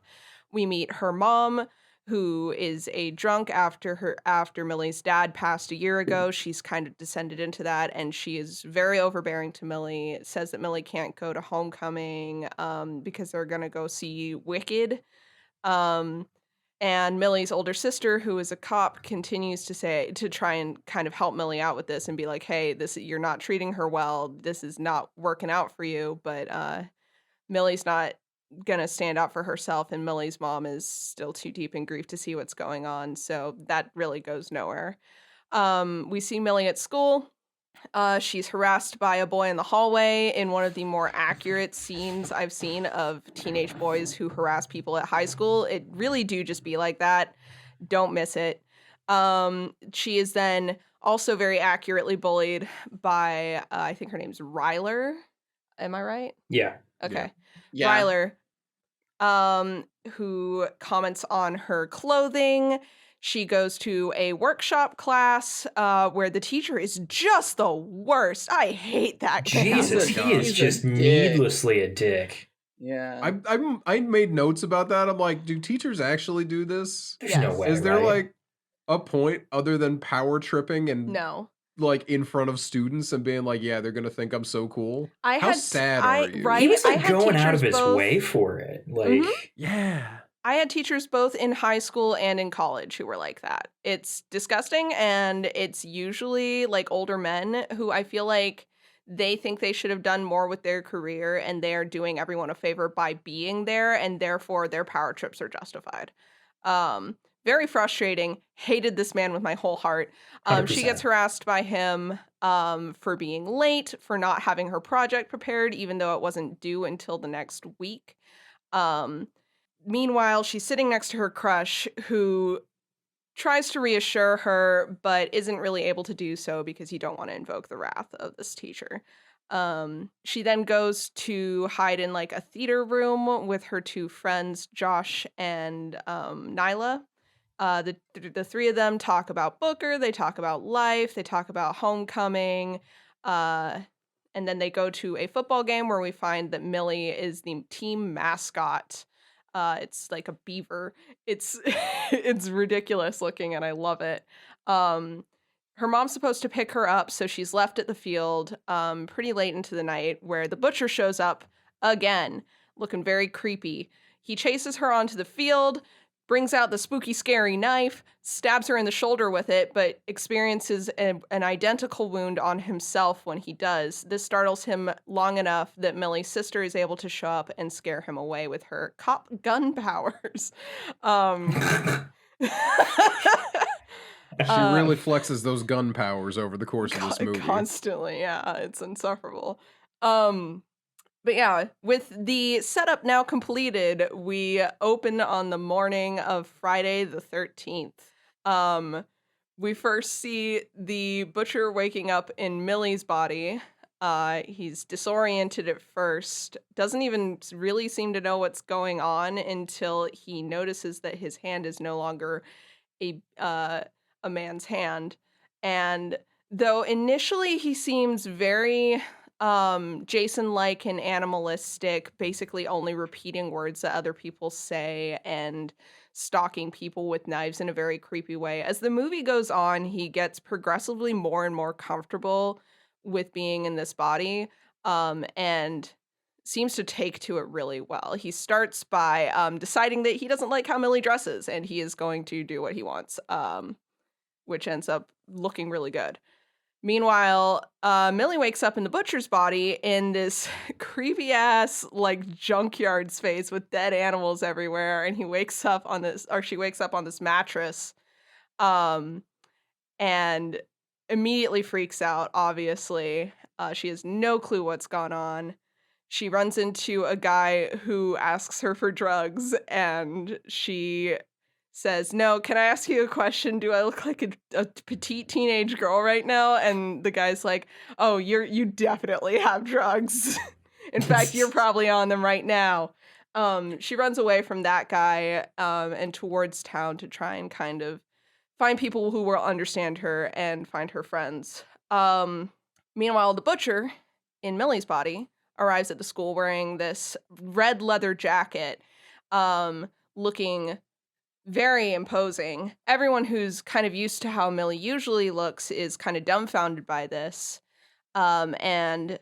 we meet her mom, who is a drunk after Millie's dad passed a year ago. She's kind of descended into that, and she is very overbearing to Millie. Says that Millie can't go to homecoming because they're gonna go see Wicked. And Millie's older sister, who is a cop, continues to try and kind of help Millie out with this and be like, hey, you're not treating her well. This is not working out for you. But Millie's not gonna stand up for herself, and Millie's mom is still too deep in grief to see what's going on, so that really goes nowhere. We see Millie at school. She's harassed by a boy in the hallway in one of the more accurate scenes I've seen of teenage boys who harass people at high school. It really do just be like that. Don't miss it. She is then also very accurately bullied by I think her name's Ryler. Am I right? Yeah. Okay. Yeah. Ryler, who comments on her clothing. She goes to a workshop class where the teacher is just the worst. I hate that guy. Jesus, he is He's a just dick. needlessly a dick. Yeah. I made notes about that. I'm like, do teachers actually do this? There's no Yes. way. Is there right? like a point other than power tripping and No. like in front of students and being like, yeah, they're gonna think I'm so cool? I How had sad I, are you? Right? He was I like had going out of teachers his both- way for it. Like, Mhm. Yeah. I had teachers both in high school and in college who were like that. It's disgusting, and it's usually like older men who I feel like they think they should have done more with their career, and they're doing everyone a favor by being there, and therefore their power trips are justified. Very frustrating. Hated this man with my whole heart. She 100%. gets harassed by him for being late, for not having her project prepared, even though it wasn't due until the next week. Meanwhile, she's sitting next to her crush, who tries to reassure her, but isn't really able to do so because you don't want to invoke the wrath of this teacher. She then goes to hide in like a theater room with her two friends, Josh and Nyla. The three of them talk about Booker, they talk about life, they talk about homecoming, and then they go to a football game where we find that Millie is the team mascot. It's like a beaver. It's it's ridiculous looking, and I love it. her mom's supposed to pick her up, so she's left at the field pretty late into the night, where the butcher shows up again, looking very creepy. He chases her onto the field, brings out the spooky, scary knife, stabs her in the shoulder with it, but experiences an identical wound on himself when he does. This startles him long enough that Millie's sister is able to show up and scare him away with her cop gun powers. She really flexes those gun powers over the course of this movie. Constantly, yeah. It's insufferable. But yeah, with the setup now completed, we open on the morning of Friday the 13th. We first see the butcher waking up in Millie's body. He's disoriented at first, doesn't even really seem to know what's going on until he notices that his hand is no longer a man's hand. And though initially he seems very Jason-like and animalistic, basically only repeating words that other people say and stalking people with knives in a very creepy way. As the movie goes on, he gets progressively more and more comfortable with being in this body, and seems to take to it really well. He starts by deciding that he doesn't like how Millie dresses, and he is going to do what he wants, which ends up looking really good. Meanwhile, Millie wakes up in the butcher's body in this creepy ass like junkyard space with dead animals everywhere, and she wakes up on this mattress, and immediately freaks out. Obviously, she has no clue what's gone on. She runs into a guy who asks her for drugs, and she says, "No, can I ask you a question? Do I look like a petite teenage girl right now?" And the guy's like, "Oh, you definitely have drugs. In fact, you're probably on them right now." She runs away from that guy and towards town to try and kind of find people who will understand her and find her friends. Meanwhile, the butcher in Millie's body arrives at the school wearing this red leather jacket, looking very imposing. Everyone who's kind of used to how Millie usually looks is kind of dumbfounded by this. And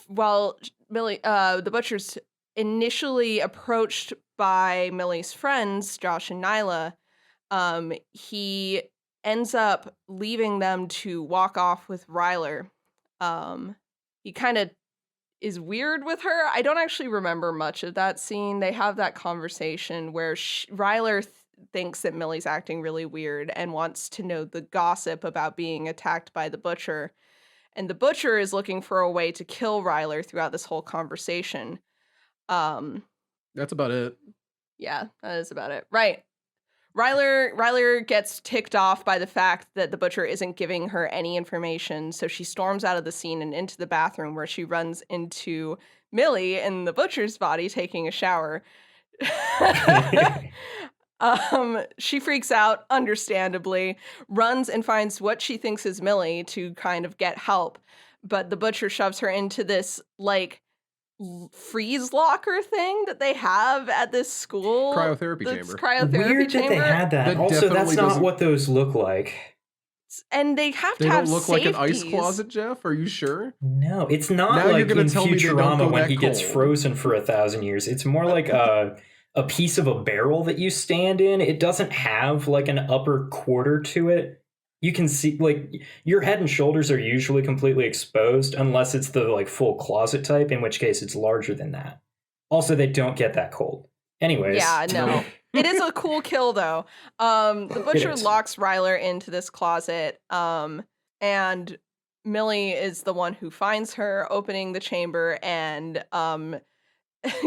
while Millie, the butcher's initially approached by Millie's friends, Josh and Nyla, he ends up leaving them to walk off with Ryler. He kind of is weird with her. I don't actually remember much of that scene. They have that conversation where Ryler thinks that Millie's acting really weird and wants to know the gossip about being attacked by the butcher. And the butcher is looking for a way to kill Ryler throughout this whole conversation. That's about it. Yeah, that is about it. Right. Ryler gets ticked off by the fact that the butcher isn't giving her any information, so she storms out of the scene and into the bathroom, where she runs into Millie in the butcher's body taking a shower. She freaks out, understandably, runs and finds what she thinks is Millie to kind of get help, but the butcher shoves her into this, like, freeze locker thing that they have at this school. Cryotherapy chamber. Weird that they had that. That Also, that's definitely not doesn't- what those look like. And they have to They have don't look safeties. like an ice closet, Jeff? Are you sure? No, it's not Now you're like gonna in tell me they don't Futurama go when that he gets cold. frozen for 1,000 years. It's more like a piece of a barrel that you stand in. It doesn't have like an upper quarter to it. You can see, like, your head and shoulders are usually completely exposed unless it's the like full closet type, in which case it's larger than that. Also, they don't get that cold. Anyways. Yeah, no. It is a cool kill, though. The butcher is. locks Ryler into this closet, and Millie is the one who finds her, opening the chamber and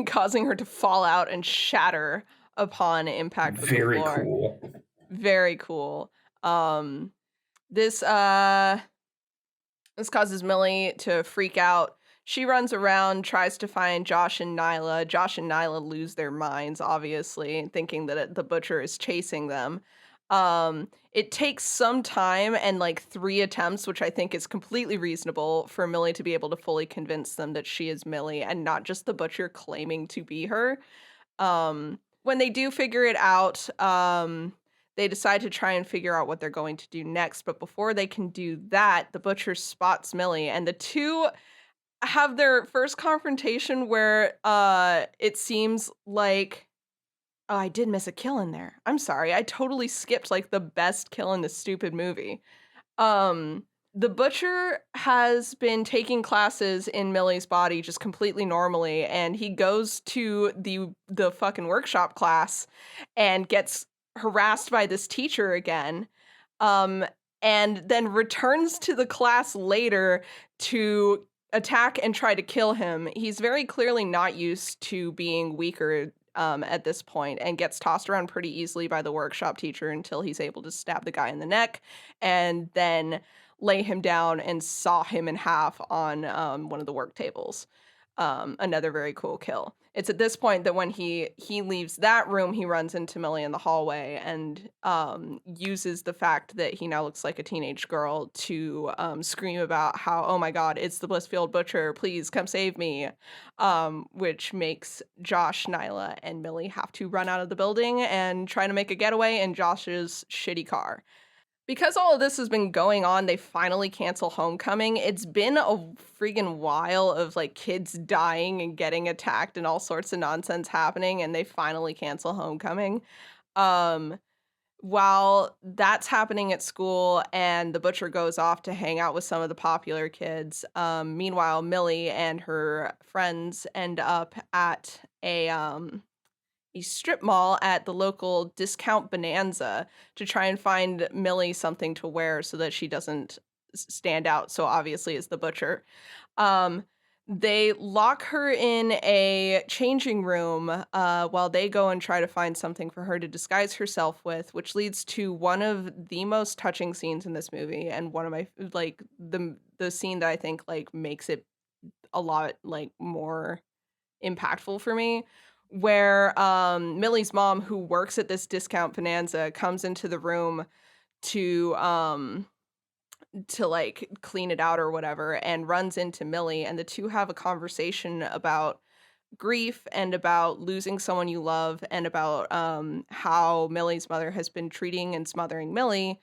causing her to fall out and shatter upon impact with Very the floor. cool. Very cool. This causes Millie to freak out. She runs around, tries to find Josh and Nyla. Josh and Nyla lose their minds, obviously, thinking that the butcher is chasing them. It takes some time and like 3 attempts, which I think is completely reasonable, for Millie to be able to fully convince them that she is Millie and not just the butcher claiming to be her. When they do figure it out, they decide to try and figure out what they're going to do next. But before they can do that, the butcher spots Millie, and the two have their first confrontation where it seems like, oh, I did miss a kill in there. I'm sorry. I totally skipped like the best kill in this stupid movie. The butcher has been taking classes in Millie's body just completely normally, and he goes to the fucking workshop class and gets harassed by this teacher again. And then returns to the class later to attack and try to kill him. He's very clearly not used to being weaker at this point, and gets tossed around pretty easily by the workshop teacher until he's able to stab the guy in the neck and then lay him down and saw him in half on one of the work tables. Another very cool kill. It's at this point that when he leaves that room, he runs into Millie in the hallway and uses the fact that he now looks like a teenage girl to scream about how, oh my god, it's the Blissfield Butcher, please come save me, which makes Josh, Nyla, and Millie have to run out of the building and try to make a getaway in Josh's shitty car. Because all of this has been going on, they finally cancel Homecoming. It's been a freaking while of like kids dying and getting attacked and all sorts of nonsense happening, and they finally cancel Homecoming. While that's happening at school and the butcher goes off to hang out with some of the popular kids, meanwhile, Millie and her friends end up at a strip mall at the local discount bonanza to try and find Millie something to wear so that she doesn't stand out so obviously as the butcher. They lock her in a changing room while they go and try to find something for her to disguise herself with, which leads to one of the most touching scenes in this movie, and one of my like the scene that I think like makes it a lot like more impactful for me, where Millie's mom, who works at this discount bonanza, comes into the room to like clean it out or whatever, and runs into Millie, and the two have a conversation about grief and about losing someone you love, and about how Millie's mother has been treating and smothering Millie,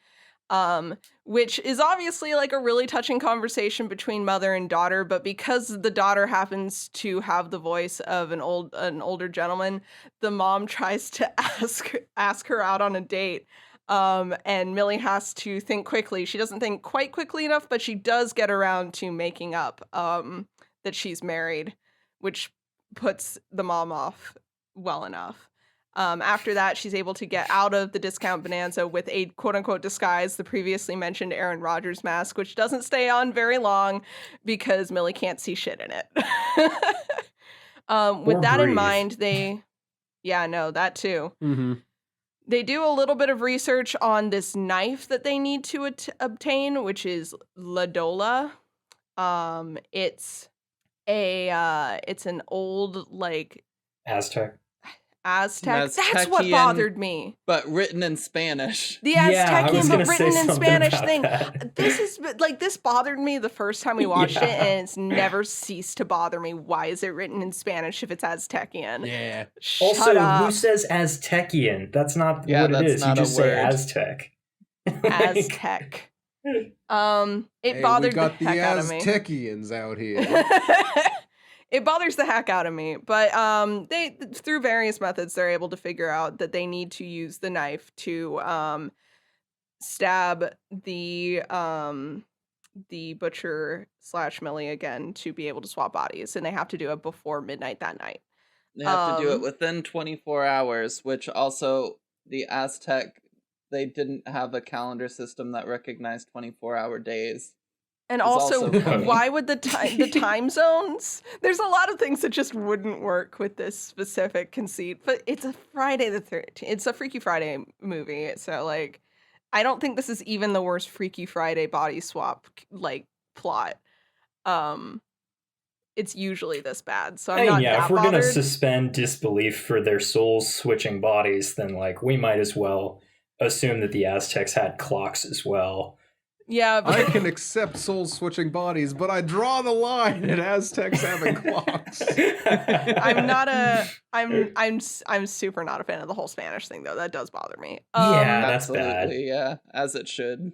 which is obviously like a really touching conversation between mother and daughter, but because the daughter happens to have the voice of an older gentleman, the mom tries to ask her out on a date. And Millie has to think quickly. She doesn't think quite quickly enough, but she does get around to making up that she's married, which puts the mom off well enough. After that, she's able to get out of the discount bonanza with a quote-unquote disguise, the previously mentioned Aaron Rodgers mask, which doesn't stay on very long because Millie can't see shit in it. With that in mind, that too. Mm-hmm. They do a little bit of research on this knife that they need to obtain, which is Ladola. It's an old like Aztec. That's what bothered me. But written in Spanish. The Aztecian, but written in Spanish thing. That. This bothered me the first time we watched it, and it's never ceased to bother me. Why is it written in Spanish if it's Aztecian? Yeah. Also, who says Aztecian? That's not what it is. You just say Aztec. Aztec. It bothered the heck out of me. We got the Aztecians out here. It bothers the heck out of me, but they, through various methods, they're able to figure out that they need to use the knife to stab the butcher / Millie again to be able to swap bodies, and they have to do it before midnight that night. They have to do it within 24 hours, which also the Aztec, they didn't have a calendar system that recognized 24-hour days. And also, why would the time zones? There's a lot of things that just wouldn't work with this specific conceit. But it's a Friday the 13th. It's a Freaky Friday movie, so like, I don't think this is even the worst Freaky Friday body swap like plot. It's usually this bad, so I'm not that if we're bothered. Gonna suspend disbelief for their souls switching bodies, then like we might as well assume that the Aztecs had clocks as well. Yeah, but I can accept souls switching bodies, but I draw the line at Aztecs having clocks. I'm super not a fan of the whole Spanish thing though. That does bother me. Yeah, that's bad. Absolutely, yeah, as it should.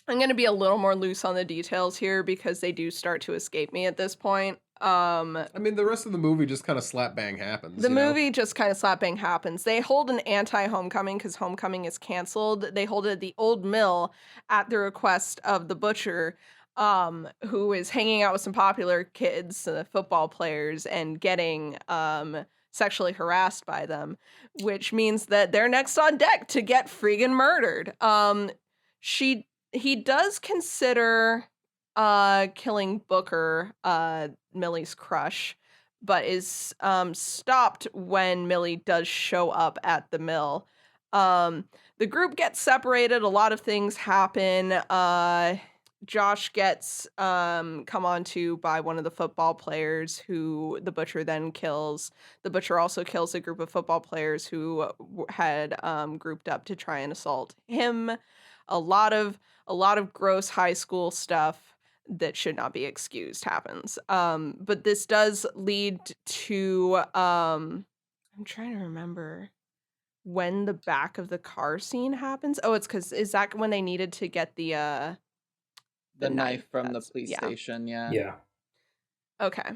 I'm going to be a little more loose on the details here because they do start to escape me at this point. I mean, the rest of the movie just kind of slap bang happens. The you know? movie just kind of slap bang happens. They hold an anti-homecoming because homecoming is canceled. They hold it at the old mill at the request of the butcher, who is hanging out with some popular kids, football players, and getting sexually harassed by them, which means that they're next on deck to get friggin' murdered. He does consider killing Booker, Millie's crush, but is stopped when Millie does show up at the mill. The group gets separated. A lot of things happen. Josh gets come on to by one of the football players who the butcher then kills. The butcher also kills a group of football players who had grouped up to try and assault him. A lot of gross high school stuff that should not be excused happens. But this does lead to I'm trying to remember when the back of the car scene happens. Oh, it's because is that when they needed to get the knife from the That's- police yeah. station, yeah. Yeah. Okay.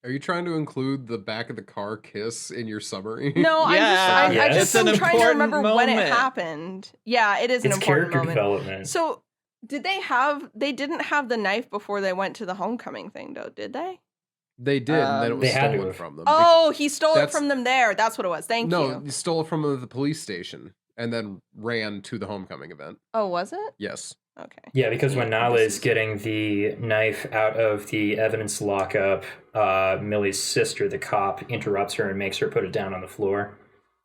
Are you trying to include the back of the car kiss in your summary? No, Yeah, yeah, I just it's am an trying to remember important when it moment. happened. Yeah, it is an It's important character moment. development. So, they didn't have the knife before they went to the homecoming thing, though, did they? They did, and then it was They had to stolen have. from them. Oh, he stole it that's- from them there. That's what it was. Thank no, you. he stole it from the police station and then ran to the homecoming event. Oh, was it? Yes. Okay. Yeah, because when Yeah, Nala this is is- getting the knife out of the evidence lockup, Millie's sister, the cop, interrupts her and makes her put it down on the floor.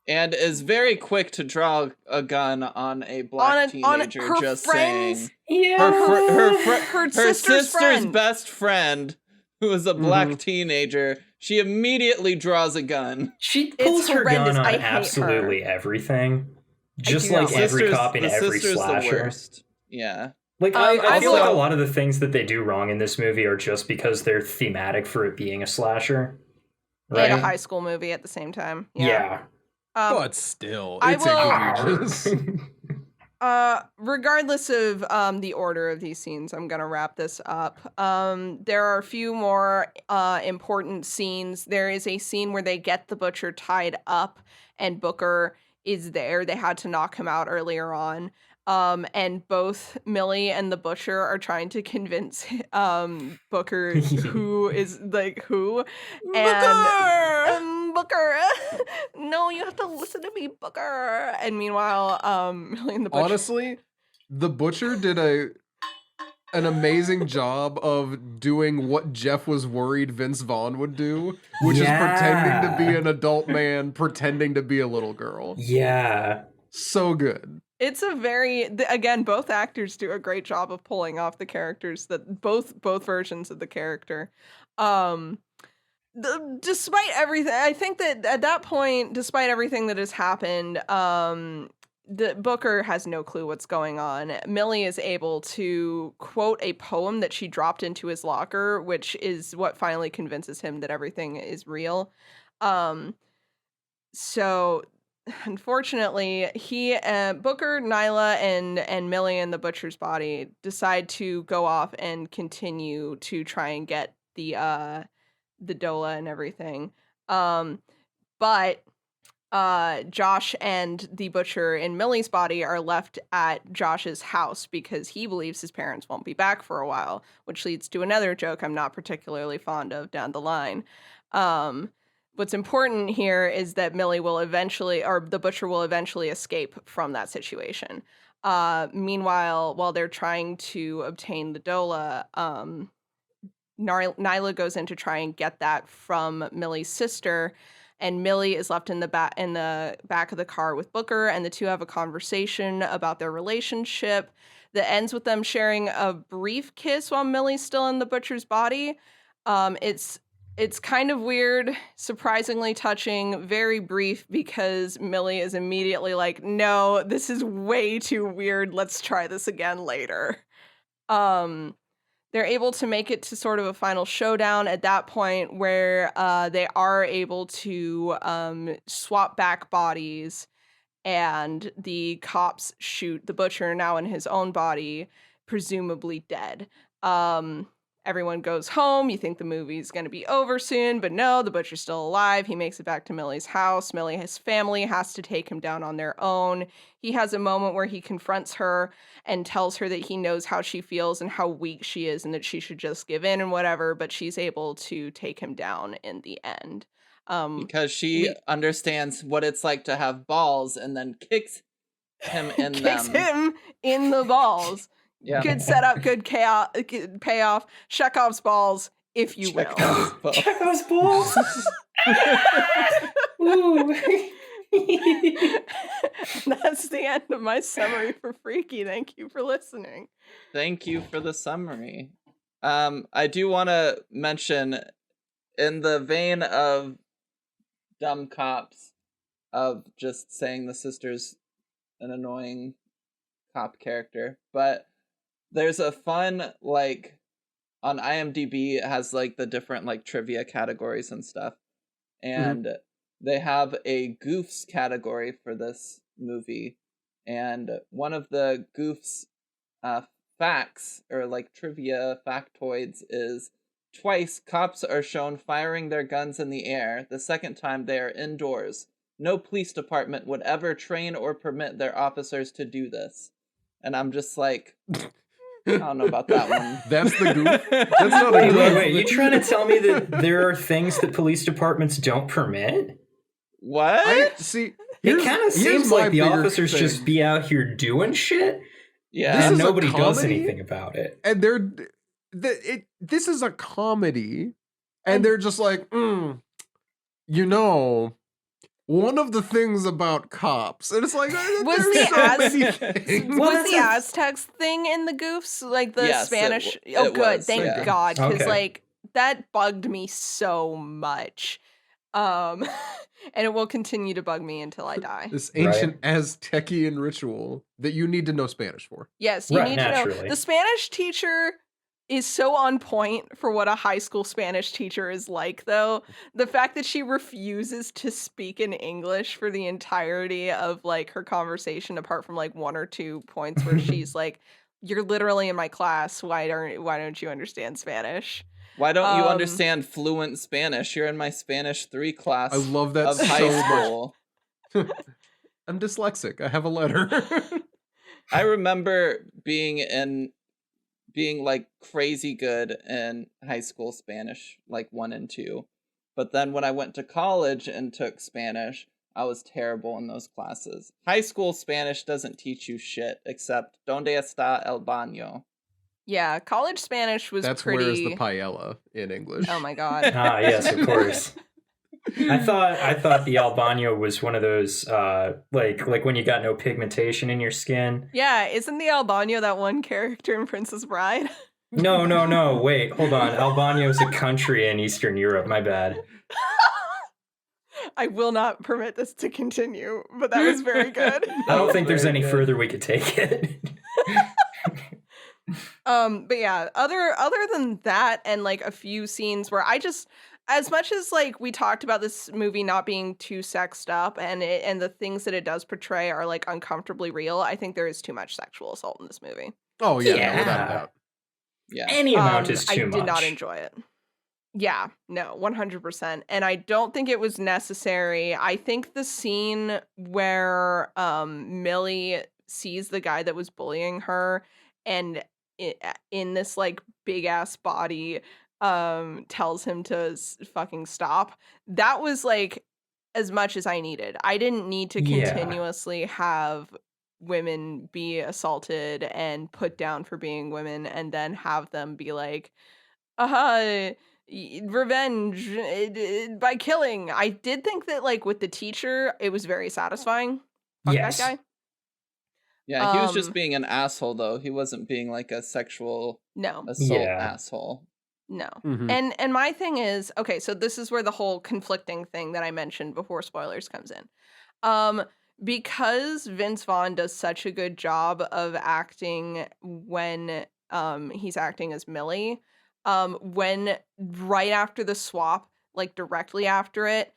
And is very quick to draw a gun on a black on teenager, her just friend's- saying. Yeah. Her sister's sister's friend. best friend, who is a black teenager, she immediately draws a gun. She pulls her horrendous. gun I on hate her. absolutely everything. Just do like not every Sister's- cop in the every sister's slasher. the worst. Yeah. Like I feel like also- a lot of the things that they do wrong in this movie are just because they're thematic for it being a slasher. Right? And a high school movie at the same time. Yeah. Yeah. But still, I it's will- egregious. Regardless of the order of these scenes, I'm gonna wrap this up. There are a few more important scenes. There is a scene where they get the butcher tied up, and Booker is there. They had to knock him out earlier on. And both Millie and the butcher are trying to convince Booker who is like who. And Booker, no, you have to listen to me, Booker. And meanwhile, Millie and the butcher. Honestly, the butcher did an amazing job of doing what Jeff was worried Vince Vaughn would do, which is pretending to be an adult man, pretending to be a little girl. Yeah. So good. It's a very again, both actors do a great job of pulling off the characters that both versions of the character. Despite everything, I think that at that point, despite everything that has happened, the Booker has no clue what's going on. Millie is able to quote a poem that she dropped into his locker, which is what finally convinces him that everything is real. So unfortunately, Booker, Nyla, and Millie and the butcher's body decide to go off and continue to try and get the Dola and everything. But Josh and the butcher in Millie's body are left at Josh's house because he believes his parents won't be back for a while, which leads to another joke I'm not particularly fond of down the line. What's important here is that Millie will eventually, or the butcher will eventually escape from that situation. Meanwhile, while they're trying to obtain the Dola, Nyla goes in to try and get that from Millie's sister, and Millie is left in the back of the car with Booker, and the two have a conversation about their relationship that ends with them sharing a brief kiss while Millie's still in the butcher's body. It's It's kind of weird, surprisingly touching, very brief, because Millie is immediately like, no, this is way too weird. Let's try this again later. They're able to make it to sort of a final showdown at that point where they are able to swap back bodies, and the cops shoot the butcher now in his own body, presumably dead. Everyone goes home. You think the movie's going to be over soon, but no, the butcher's still alive. He makes it back to Millie's house. Millie, his family, has to take him down on their own. He has a moment where he confronts her and tells her that he knows how she feels and how weak she is and that she should just give in and whatever, but she's able to take him down in the end. Because she understands what it's like to have balls and then kicks him in kicks them. him in the balls. Yeah. Good setup, good chaos, good payoff. Chekhov's balls, if you will. Chekhov's balls. Ooh. That's the end of my summary for Freaky. Thank you for listening. Thank you for the summary. I do want to mention, in the vein of dumb cops, of just saying the sister's an annoying cop character, but there's a fun, like, on IMDb, it has, like, the different, like, trivia categories and stuff, and they have a goofs category for this movie, and one of the goofs facts, or, like, trivia factoids is, twice cops are shown firing their guns in the air. The second time they are indoors. No police department would ever train or permit their officers to do this. And I'm just like, I don't know about that one. That's the goof. That's not a goof. Wait. You trying to tell me that there are things that police departments don't permit? What? See, It kind of seems like the bigger officers thing. just be out here doing shit, Yeah. and is a nobody does comedy? anything about it. And this is a comedy, and they're just like, you know, one of the things about cops, and it's like, Was there's the so many things. Well, Was the Aztecs thing in the goofs? Like the Yes, Spanish? it Oh, good. was, Thank yeah. God. Because, Okay. like, that bugged me so much. And it will continue to bug me until I die. This ancient Aztecian ritual that you need to know Spanish for. Yes, you Right, need to know. naturally. The Spanish teacher is so on point for what a high school Spanish teacher is like, though. The fact that she refuses to speak in English for the entirety of, like, her conversation, apart from, like, 1 or 2 points where she's like, "You're literally in my class. Why don't you understand Spanish?" Why don't you understand fluent Spanish? You're in my Spanish 3 class I love that of so high much. school. I'm dyslexic. I have a letter. I remember being like crazy good in high school Spanish, like 1 and 2. But then when I went to college and took Spanish, I was terrible in those classes. High school Spanish doesn't teach you shit except ¿Dónde está el baño? Yeah, college Spanish was That's pretty. where's the paella in English. Oh my god. Ah, yes, of course. I thought the albano was one of those like when you got no pigmentation in your skin. Yeah, isn't the Albano that one character in Princess Bride? No. Wait, hold on. Albano is a country in Eastern Europe. My bad. I will not permit this to continue, but that was very good. I don't think there's Very any good. further we could take it. But yeah, other than that, and like a few scenes where I just, as much as like we talked about this movie not being too sexed up, and the things that it does portray are like uncomfortably real, I think there is too much sexual assault in this movie. Oh yeah, Yeah. no, without a doubt. Yeah. Any amount is too I much. did not enjoy it. Yeah, no, 100%. And I don't think it was necessary. I think the scene where Millie sees the guy that was bullying her and in this like big ass body tells him to fucking stop. That was like as much as I needed. I didn't need to Yeah. continuously have women be assaulted and put down for being women and then have them be like, revenge by killing. I did think that like with the teacher it was very satisfying. Fuck Yes. that guy. Yeah, he was just Um, being an asshole, though. He wasn't being like a sexual No. assault Yeah. asshole. No. Mhm. And my thing is, okay, so this is where the whole conflicting thing that I mentioned before spoilers comes in. Because Vince Vaughn does such a good job of acting when he's acting as Millie, when right after the swap, like directly after it,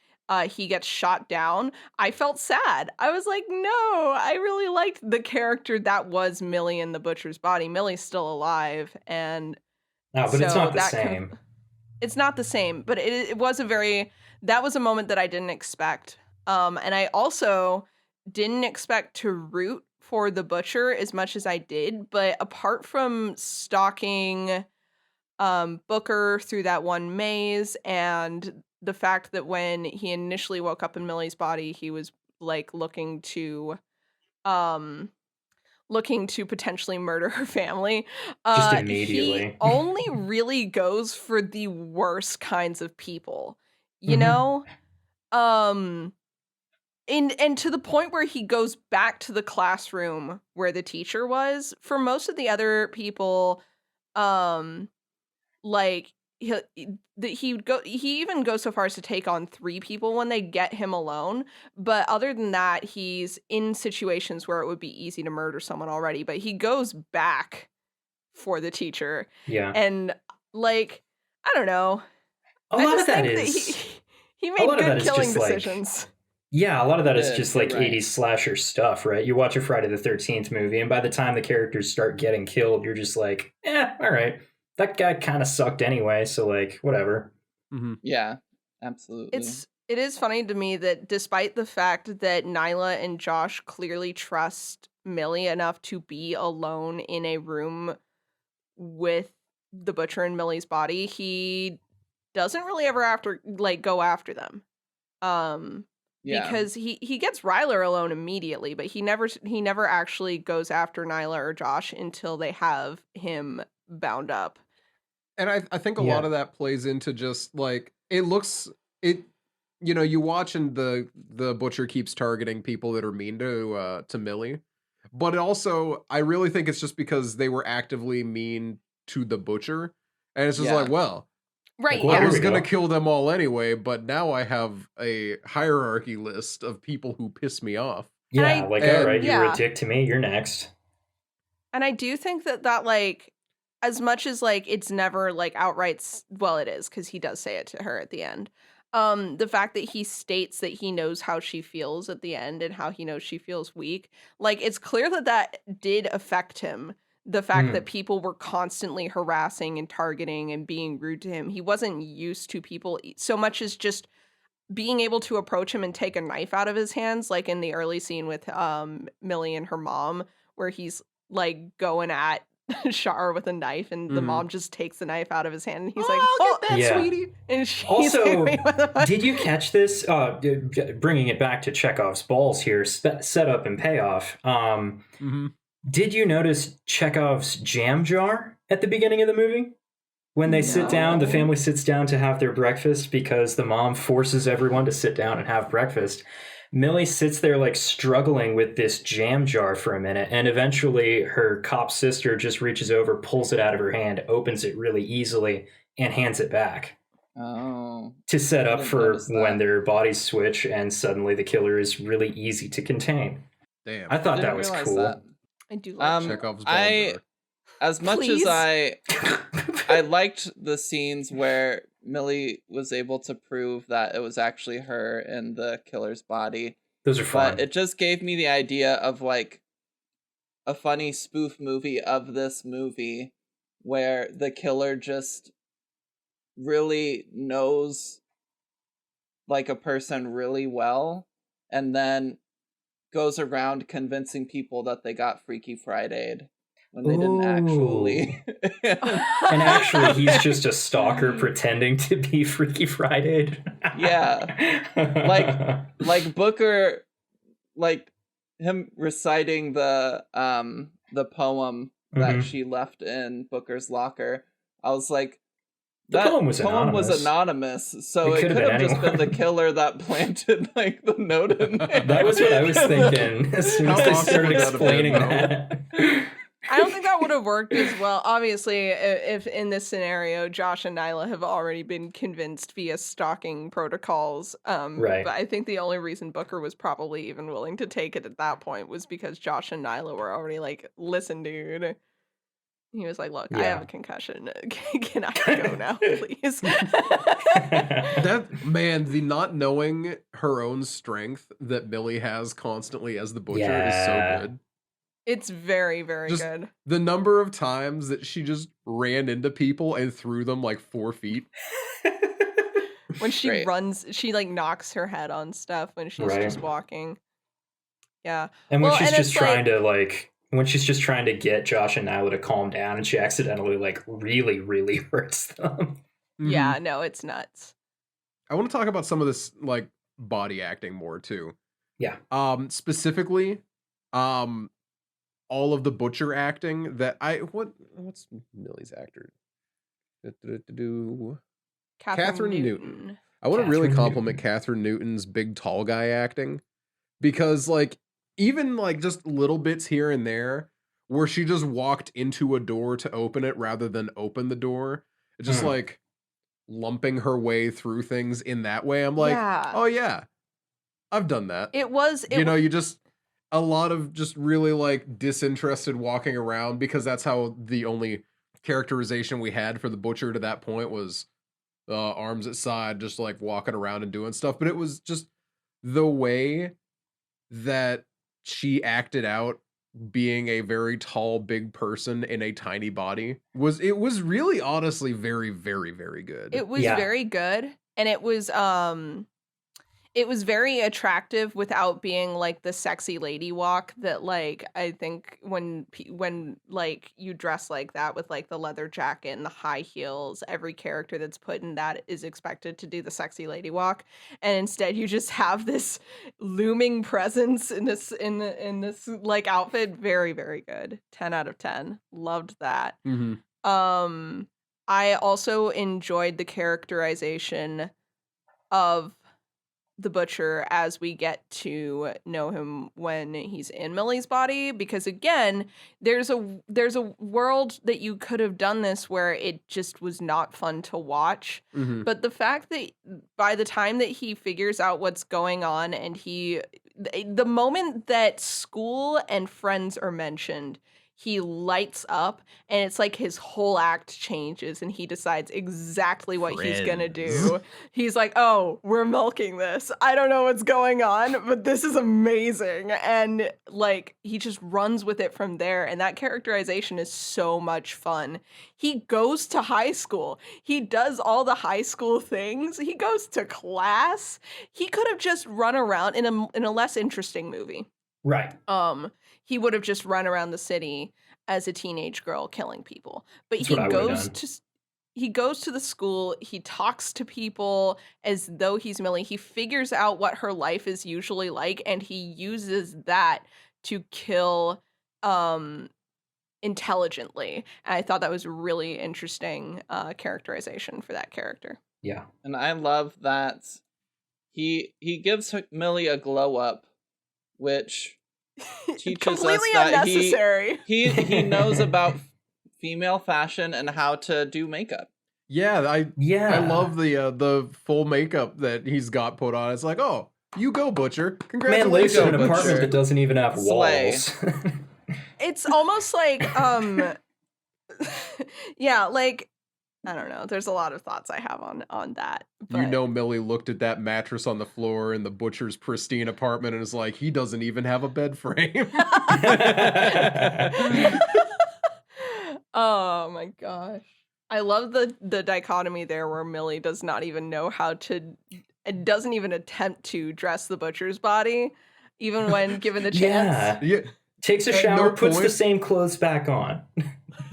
he gets shot down, I felt sad. I was like, no, I really liked the character that was Millie in the butcher's body. Millie's still alive, and No, but it's so not the that same. it's not the same, but it was that was a moment that I didn't expect. And I also didn't expect to root for the butcher as much as I did, but apart from stalking Booker through that one maze, and the fact that when he initially woke up in Millie's body, he was like um looking to potentially murder her family. Just He immediately. only really goes for the worst kinds of people, you Mhm. know? Um and to the point where he goes back to the classroom where the teacher was. For most of the other people, um like he even goes so far as to take on 3 people when they get him alone, but other than that, he's in situations where it would be easy to murder someone already, but he goes back for the teacher, Yeah. and, like, I don't know. A I lot just of that think that is he a made lot of that good is killing just, like, decisions. yeah, a lot of that is just You're like right. 80s slasher stuff, right? You watch a Friday the 13th movie, and by the time the characters start getting killed, you're just like, all right. That guy kind of sucked anyway, so like, whatever. Mhm. Yeah, absolutely. It is funny to me that despite the fact that Nyla and Josh clearly trust Millie enough to be alone in a room with the butcher in Millie's body, he doesn't really ever go after them. Yeah. Because he gets Ryler alone immediately, but he never actually goes after Nyla or Josh until they have him bound up. And I think a Yeah. lot of that plays into just like you watch and the butcher keeps targeting people that are mean to Millie. But it also I really think it's just because they were actively mean to the butcher. And it's just Yeah. like, well, Right, Well, I here was we gonna go. kill them all anyway, but now I have a hierarchy list of people who piss me off. Yeah, I- like, all right, and- you were yeah. a dick to me, you're next. And I do think that like, as much as like it's never like outright well, it is, because he does say it to her at the end. The fact that he states that he knows how she feels at the end and how he knows she feels weak, like it's clear that did affect him. The fact that people were constantly harassing and targeting and being rude to him. He wasn't used to people so much as just being able to approach him and take a knife out of his hands, like in the early scene with Millie and her mom, where he's like going at Shar with a knife, and the Mhm. mom just takes the knife out of his hand, and he's Oh, like, look at that, Yeah. sweetie. and she's Also, like, "Wait, what the fuck?" Did you catch this? Bringing it back to Chekhov's balls here, setup and payoff. Mhm. Did you notice Chekhov's jam jar at the beginning of the movie? When they sit down, the No. family sits down to have their breakfast because the mom forces everyone to sit down and have breakfast. Millie sits there like struggling with this jam jar for a minute, and eventually her cop sister just reaches over, pulls it out of her hand, opens it really easily, and hands it back Oh. to set I up didn't for notice that. when their bodies switch and suddenly the killer is really easy to contain. Damn. I thought that Didn't was realize cool. that. I do like Chekhov's I ball as much Please? as I liked the scenes where Millie was able to prove that it was actually her in the killer's body, Those are fun. but it just gave me the idea of like a funny spoof movie of this movie where the killer just really knows like a person really well and then goes around convincing people that they got Freaky Friday'd when they didn't actually. And actually, he's just a stalker pretending to be Freaky Friday. Yeah. Like Booker, like him reciting the poem that Mhm. she left in Booker's locker. I was like, The that poem was anonymous, so It it could've could been have just been the anyone. killer that planted like the note in there. That was what I was thinking as soon as How they awesome started would that have been, explaining though? that. I don't think that would have worked as well. Obviously, if in this scenario, Josh and Nyla have already been convinced via stalking protocols. Right. But I think the only reason Booker was probably even willing to take it at that point was because Josh and Nyla were already like, listen, dude. He was like, look, I have a concussion. Can I go now, please? That man, the not knowing her own strength that Millie has constantly as the butcher is so good. It's very, very Just good. the number of times that she just ran into people and threw them like 4 feet. When she Great. runs, she like knocks her head on stuff when she's just walking. Yeah. And when Well, she's and just it's trying to like when she's just trying to get Josh and Nyla to calm down and she accidentally like really, really hurts them. Yeah, no, it's nuts. I want to talk about some of this like body acting more too. Yeah. Specifically, all of the butcher acting that what's Millie's actor? Catherine Newton. I want to really compliment Catherine Newton's big tall guy acting, because like even like just little bits here and there where she just walked into a door to open it rather than open the door, just like lumping her way through things in that way. I'm like, oh yeah, I've done that. You just a lot of just really like disinterested walking around, because that's how the only characterization we had for the butcher to that point was arms at side, just like walking around and doing stuff. But it was just the way that she acted out being a very tall, big person in a tiny body was really honestly very, very, very good. It was very good, and it was very attractive without being like the sexy lady walk that like I think when like you dress like that with like the leather jacket and the high heels, every character that's put in that is expected to do the sexy lady walk, and instead you just have this looming presence in this like outfit. Very, very good. 10 out of 10. Loved that. I also enjoyed the characterization of the butcher as we get to know him when he's in Millie's body, because again, there's a world that you could have done this where it just was not fun to watch. But the fact that by the time that he figures out what's going on, and the moment that school and friends are mentioned, he lights up, and it's like his whole act changes, and he decides exactly what he's gonna do. He's like, oh, we're milking this. I don't know what's going on, but this is amazing. And like, he just runs with it from there. And that characterization is so much fun. He goes to high school. He does all the high school things. He goes to class. He could have just run around in a less interesting movie. Right. He would have just run around the city as a teenage girl killing people. But That's he goes to the school, he talks to people as though he's Millie. He figures out what her life is usually like, and he uses that to kill intelligently. And I thought that was a really interesting characterization for that character. Yeah. And I love that he gives Millie a glow up, which teaches us that unnecessary. he knows about female fashion and how to do makeup. I love the full makeup that he's got put on. It's like, oh, you go, butcher. Congratulations. Man lives in an apartment that doesn't even have walls. It's almost like yeah, like I don't know. There's a lot of thoughts I have on that. But... You know, Millie looked at that mattress on the floor in the butcher's pristine apartment and is like, he doesn't even have a bed frame. Oh my gosh. I love the dichotomy there where Millie does not even know how to, it doesn't even attempt to dress the butcher's body, even when given the chance. Yeah. Takes a shower, puts the same clothes back on.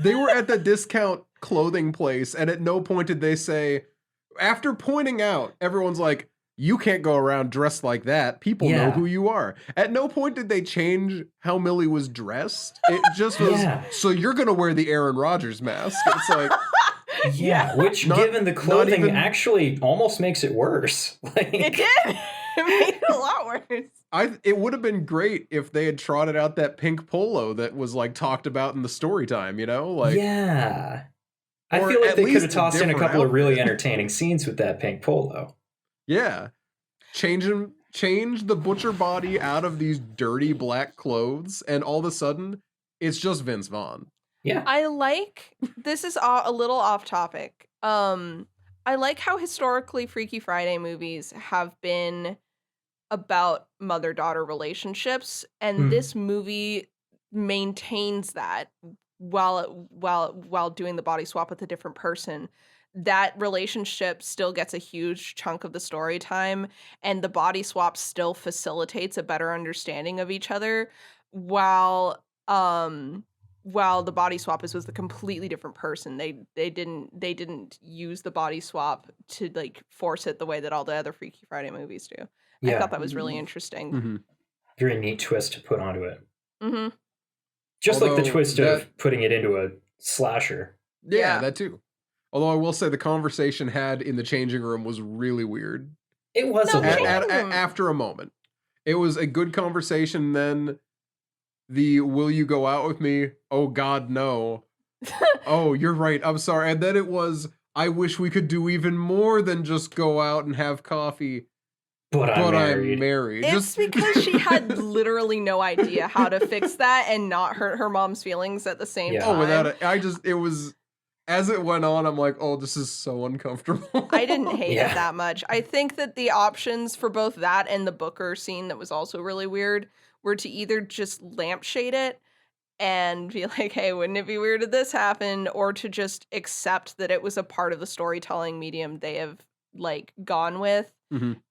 They were at the discount clothing place, and at no point did they say, after pointing out, everyone's like, you can't go around dressed like that. People know who you are. At no point did they change how Millie was dressed. It just was, so you're going to wear the Aaron Rodgers mask. It's like... which given the clothing actually almost makes it worse. Like, it did. It made it a lot worse. It would have been great if they had trotted out that pink polo that was like talked about in the story time, you know? Like, yeah. I or feel like at they could least have a tossed in a different couple of really outfit. entertaining scenes with that pink polo. Yeah. Change the butcher body out of these dirty black clothes, and all of a sudden, it's just Vince Vaughn. Yeah. I like this is a little off topic. I like how historically Freaky Friday movies have been about mother-daughter relationships, and this movie maintains that while doing the body swap with a different person. That relationship still gets a huge chunk of the story time, and the body swap still facilitates a better understanding of each other, while the body swap was a completely different person. They didn't use the body swap to like force it the way that all the other Freaky Friday movies do. I thought that was really interesting. Mm-hmm. Very neat twist to put onto it. Mm-hmm. Just like the Although twist of putting it into a slasher. Yeah, that too. Although I will say the conversation had in the changing room was really weird. It was a little. After a moment. It was a good conversation, then the will you go out with me? Oh God, no. Oh, you're right. I'm sorry. And then it was, I wish we could do even more than just go out and have coffee. But I'm married. It's because she had literally no idea how to fix that and not hurt her mom's feelings at the same time. Oh, without it. It was, as it went on, I'm like, oh, this is so uncomfortable. I didn't hate it that much. I think that the options for both that and the Booker scene that was also really weird were to either just lampshade it and be like, hey, wouldn't it be weird if this happened? Or to just accept that it was a part of the storytelling medium they have like gone with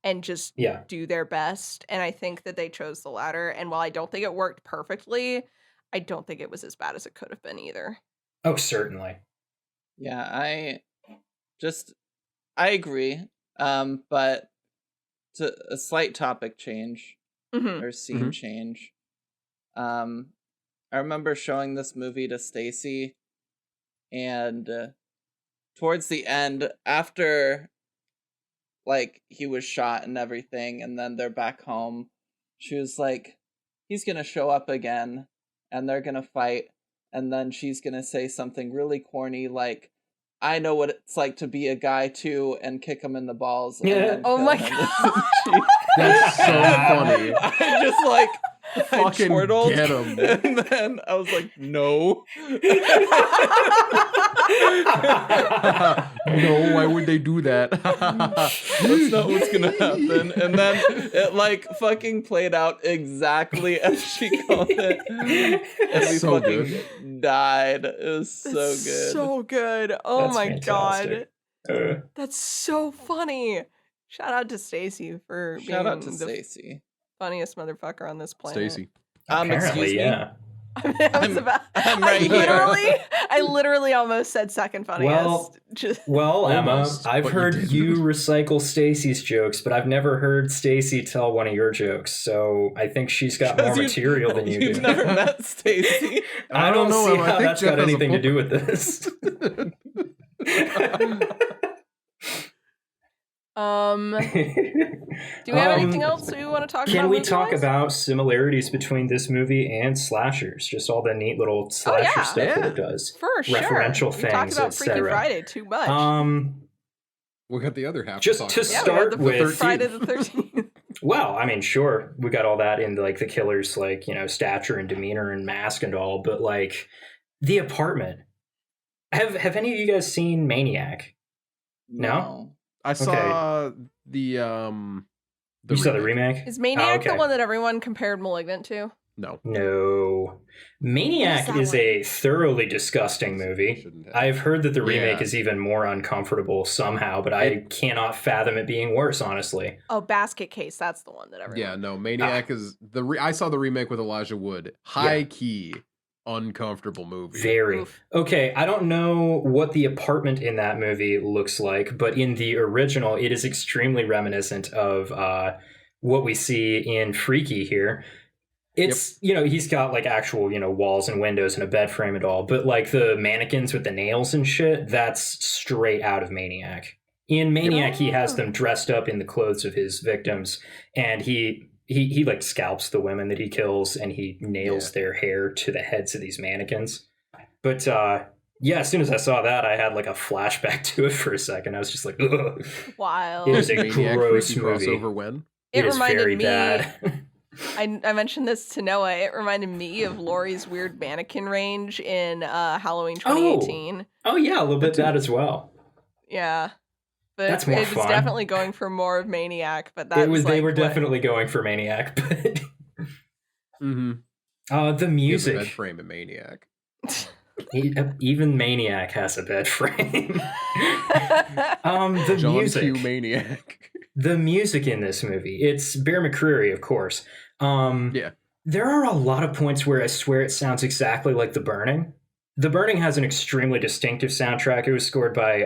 and just do their best. And I think that they chose the latter. And while I don't think it worked perfectly, I don't think it was as bad as it could have been either. Oh, certainly. Yeah, I agree. But to a slight topic change or scene change. I remember showing this movie to Stacy, and towards the end, after like he was shot and everything, and then they're back home, she was like, he's gonna show up again and they're gonna fight, and then she's gonna say something really corny like, I know what it's like to be a guy too, and kick him in the balls. Yeah. Oh my God. That's so funny. I just like fucking chortled, get him. and then I was like, no. No, why would they do that? That's not what's gonna happen. And then it like fucking played out exactly as she called it. And we So fucking died. It was so That's good. so good. Oh That's my fantastic. God. That's so funny. Shout out to Stacy for Shout out to being the Stacy. funniest motherfucker on this planet. Stacy. Apparently, Excuse me? yeah. I'm right here. I literally almost said second funniest. Well, Emma, Almost, I've but you heard didn't. you recycle Stacy's jokes, but I've never heard Stacy tell one of your jokes. So I think she's got more material than you do. You've never met Stacy. I don't know, see Emma. I how think that's Jeff got has a anything to book. do with this. Do we have anything else we want to talk about? Can we talk movie-wise? about similarities between this movie and slashers? Just all the neat little slasher stuff that it does. For sure. Referential We talked things, about Freaky etc. Friday too much. We got the other half. Just talk to about. Yeah, we start had the with- Friday the 13th. Well, I mean, sure, we got all that in like the killer's like, you know, stature and demeanor and mask and all, but like the apartment. Have any of you guys seen Maniac? No? I saw the You saw the remake? Is Maniac okay. the one that everyone compared Malignant to? No. No. Maniac What is is that a thoroughly disgusting movie. Shouldn't have. I've heard that the remake Yeah. is even more uncomfortable somehow, but I cannot fathom it being worse, honestly. Oh, Basket Case. That's the one that everyone. Yeah, no. Maniac is I saw the remake with Elijah Wood. High key, uncomfortable movie. Very. Oof. Okay, I don't know what the apartment in that movie looks like, but in the original, it is extremely reminiscent of what we see in Freaky here. It's, you know, he's got like actual, you know, walls and windows and a bed frame and all, but like the mannequins with the nails and shit, that's straight out of Maniac In Maniac, he has Oh. them dressed up in the clothes of his victims, and he like scalps the women that he kills, and he nails their hair to the heads of these mannequins. But yeah, as soon as I saw that, I had like a flashback to it for a second. I was just like, ugh. Wild. It is a Maniac gross freaky movie. crossover when? It is reminded very me. bad. I mentioned this to Noah. It reminded me of Laurie's weird mannequin range in Halloween 2018. Oh yeah, a little bit that as well. Yeah, but That's more it was fun. definitely going for more of Maniac. But that It was. like, They were what- definitely going for Maniac, but Mm-hmm. the music. Bed frame in Maniac. Even Maniac has a bed frame. The John music. Q Maniac. The music in this movie. It's Bear McCreary, of course. Yeah. There are a lot of points where I swear it sounds exactly like The Burning. The Burning has an extremely distinctive soundtrack. It was scored by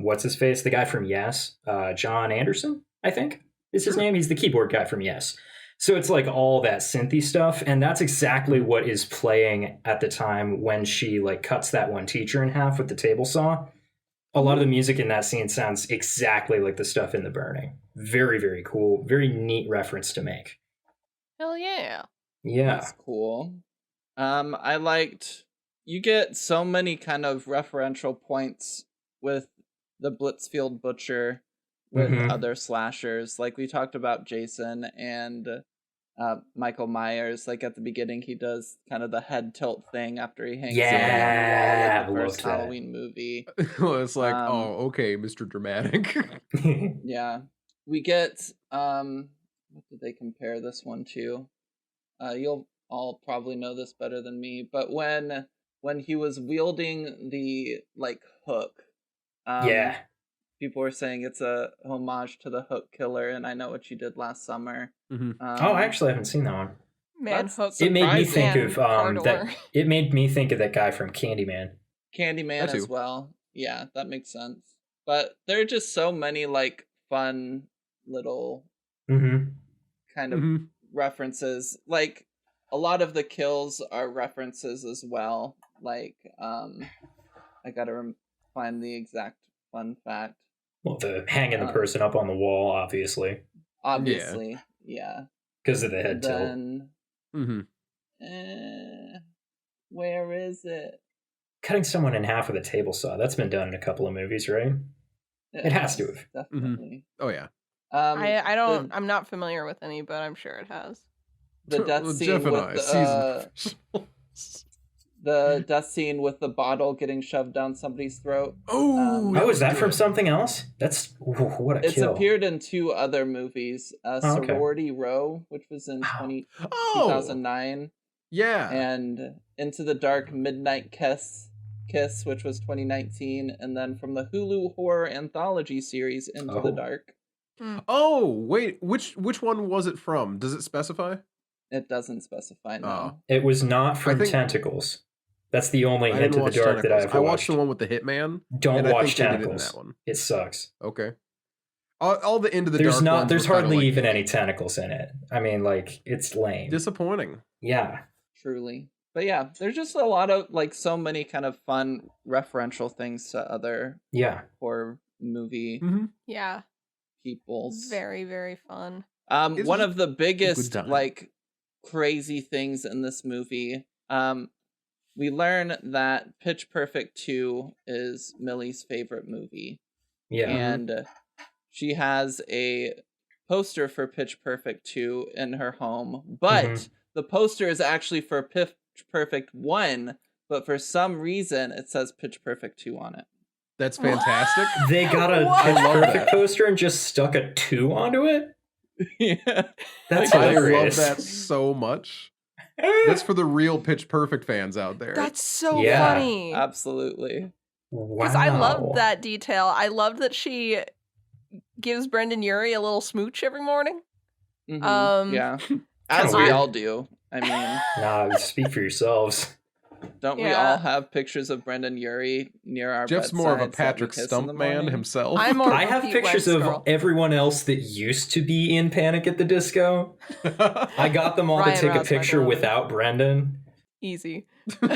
what's his face, the guy from Yes, John Anderson, I think is his name. He's the keyboard guy from Yes. So it's like all that synthy stuff, and that's exactly what is playing at the time when she like cuts that one teacher in half with the table saw. A lot of the music in that scene sounds exactly like the stuff in The Burning. Very, very cool. Very neat reference to make. Hell yeah! Yeah. That's cool. I liked you get so many kind of referential points with the Blitzfield Butcher with Mhm. other slashers. Like we talked about Jason and Michael Myers. Like at the beginning, he does kind of the head tilt thing after he hangs somebody on the wall Yeah, in the first loved that. Halloween movie. Well, it's like, Um, oh, okay, Mr. Dramatic. Yeah, we get what did they compare this one to? You'll all probably know this better than me, but when he was wielding the like hook, Yeah. people were saying it's a homage to the Hook Killer, and I Know What You Did Last Summer. Mhm. Oh, I actually haven't seen that one. Man, That's hook. It made me surprising. think of Man, that. Ardor. It made me think of that guy from Candyman. Candyman That as too. well. Yeah, that makes sense. But there are just so many like fun little Mm-hmm. kind of Mhm. references. Like a lot of the kills are references as well. Like I gotta find the exact fun fact. Well, the hanging the Uh, person up on the wall, obviously, Obviously, yeah. because of the head tilt. Then Mhm. where is it? Cutting someone in half with a table saw. That's been done in a couple of movies, right? It has to have. Definitely. Oh yeah. I don't. The, I'm not familiar with any, but I'm sure it has. the death Well, scene Jeff and I, with seasoned the death scene with the bottle getting shoved down somebody's throat. Oh, Oh, is that from something else? That's what a It's kill. appeared in 2 other movies. Oh, okay. Sorority Row, which was in Wow. 2009, Yeah. and Into the Dark Midnight Kiss, which was 2019, and then from the Hulu horror anthology series Into the Oh. Dark. Oh, wait, which one was it from? Does it specify? It doesn't specify, no. It was not from think- Tentacles. That's the only I Hint didn't of the watch Dark that Tentacles. I've I watched. watched the one with the Hitman. Don't and I watch think they did it in Tentacles. that one. It sucks. Okay. All the Into the Dark ones There's were kinda, hardly like, even any tentacles in it. I mean, like, it's lame. disappointing. Yeah. Truly. But yeah, there's just a lot of, like, so many kind of fun referential things to other Yeah. horror movie Mhm. Yeah, peoples. very very fun. It's One just of the biggest time. like crazy things in this movie, we learn that Pitch Perfect 2 is Millie's favorite movie, Yeah. and she has a poster for Pitch Perfect 2 in her home, but Mhm. the poster is actually for Pitch Perfect 1, but for some reason it says Pitch Perfect 2 on it. That's fantastic. They got a What? Pitch I love Perfect that. poster and just stuck a 2 onto it? Yeah. That's I love hilarious. that so much. That's for the real Pitch Perfect fans out there. That's so Yeah. funny. Absolutely. Because I loved Wow. that detail. I loved that she gives Brendan Urie a little smooch every morning. Mhm. Yeah. As Kinda we weird. all do. I mean, Nah, speak for yourselves. don't we Yeah. all have pictures of Brendan Urie near our Jeff's more of a bedsides that we Patrick kiss in Stump the man morning? himself. I'm more of I a have Pete pictures Wentz of girl. everyone else that used to be in Panic at the Disco. I got them all Ryan to take a Ross, my picture beloved. without Brendan. Easy. No,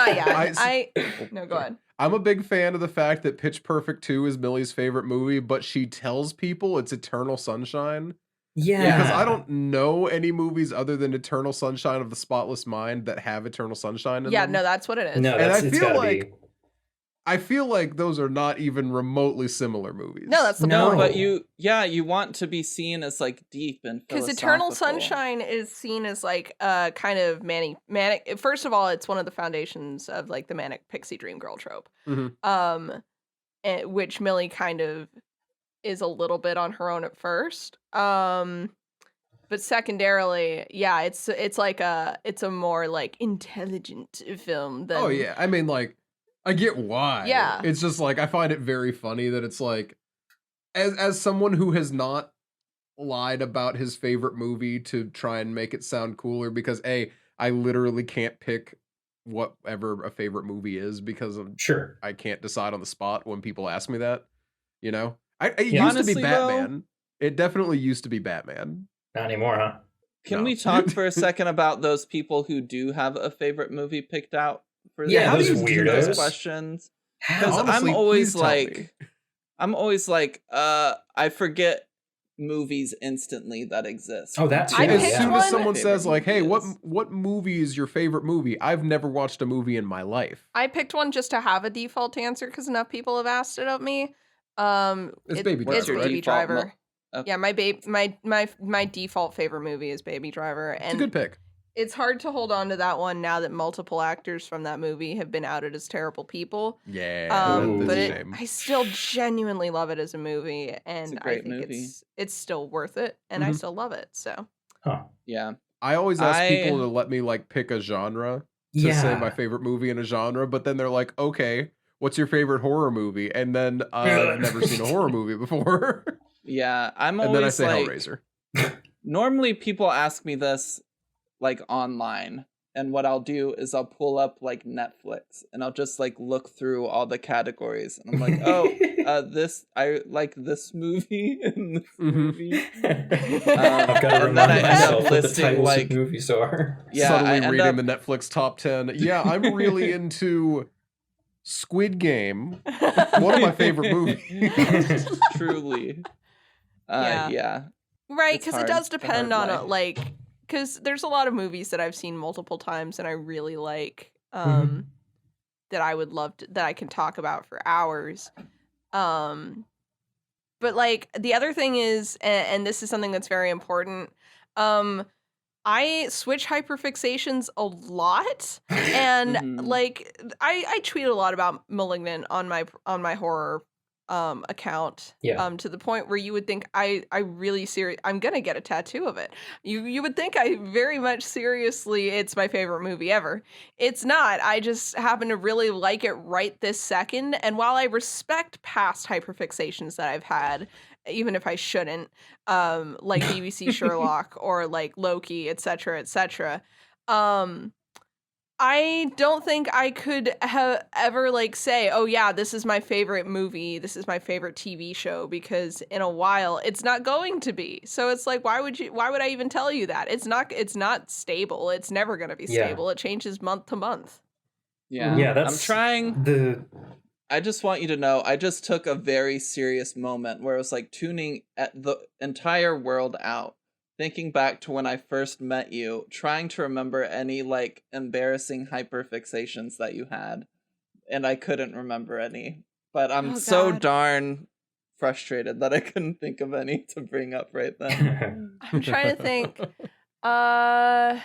yeah. No, go ahead. I'm a big fan of the fact that Pitch Perfect 2 is Millie's favorite movie, but she tells people it's Eternal Sunshine. Yeah. Because I don't know any movies other than Eternal Sunshine of the Spotless Mind that have Eternal Sunshine in Yeah, them. no, that's what it is. No, And that's, I it's feel gotta like be. I feel like those are not even remotely similar movies. No, that's the No. point. But you want to be seen as like deep and Because Eternal philosophical. Sunshine is seen as like a kind of manic. First of all, it's one of the foundations of like the manic pixie dream girl trope. Mhm. Which Millie kind of is a little bit on her own at first. But secondarily, yeah, it's a more like intelligent film than Oh yeah, I mean, like, I get why. Yeah. It's just like I find it very funny that it's like, as someone who has not lied about his favorite movie to try and make it sound cooler, because I literally can't pick whatever a favorite movie is because of Sure. I can't decide on the spot when people ask me that. You know, it Yeah. used to be Honestly, though- Batman. It definitely used to be Batman. Not anymore, huh? Can No. we talk for a second about those people who do have a favorite movie picked out for Yeah, how those do you do those weirdos. questions? How? Because Honestly, I'm always like, I forget movies instantly that exist. Oh, that too. I As picked soon one- as someone Favorite says like, "Hey, movie what is- what movie is your favorite movie?" I've never watched a movie in my life. I picked one just to have a default answer because enough people have asked it of me. It's Baby What's Driver. your right? Baby default Driver. Okay. Yeah, my default favorite movie is Baby Driver, It's a and good pick. it's hard to hold on to that one now that multiple actors from that movie have been outed as terrible people. Yeah, Ooh. that's But a shame. I still genuinely love it as a movie, and a great I think movie. it's still worth it, and I Mhm. still love it. So Huh. Yeah. I always ask people I- to let me like pick a genre to say my favorite movie in a genre, but then they're like, "Okay, what's your favorite horror movie?" And then I've never seen a horror movie before, Yeah. I'm and then I always say like, Hellraiser. normally people ask me this like online, and what I'll do is I'll pull up like Netflix and I'll just like look through all the categories, and I'm like, this I like this movie and this Mhm. movie. I've got to and then remind I end myself up what the listing, titles like- of movies are. Yeah, I Subtly end reading up- the Netflix top 10. Yeah, I'm really into Squid Game. One of my favorite movies. Truly. Yeah. Yeah. right, It's because it hard. does It's a depend hard on life. like because there's a lot of movies that I've seen multiple times and I really like Mhm. that I would love to, that I can talk about for hours. But like the other thing is, and this is something that's very important, I switch hyperfixations a lot, and Mhm. like I tweet a lot about Malignant on my horror account, Yeah. to the point where you would think I really I'm gonna get a tattoo of it. You would think I very much seriously it's my favorite movie ever. It's not. I just happen to really like it right this second, and while I respect past hyperfixations that I've had, even if I shouldn't, like BBC Sherlock or like Loki, etc., etc. I don't think I could ever like say, "Oh yeah, this is my favorite movie, this is my favorite TV show," because in a while it's not going to be. So it's like, why would I even tell you that? It's not stable. It's never going to be Yeah. stable. It changes month to month. Yeah. Yeah, I'm that's trying. I just want you to know, I just took a very serious moment where I was like tuning at the entire world out, thinking back to when I first met you, trying to remember any like embarrassing hyperfixations that you had, and I couldn't remember any. But I'm Oh, so God. darn frustrated that I couldn't think of any to bring up right then. I'm trying to think. I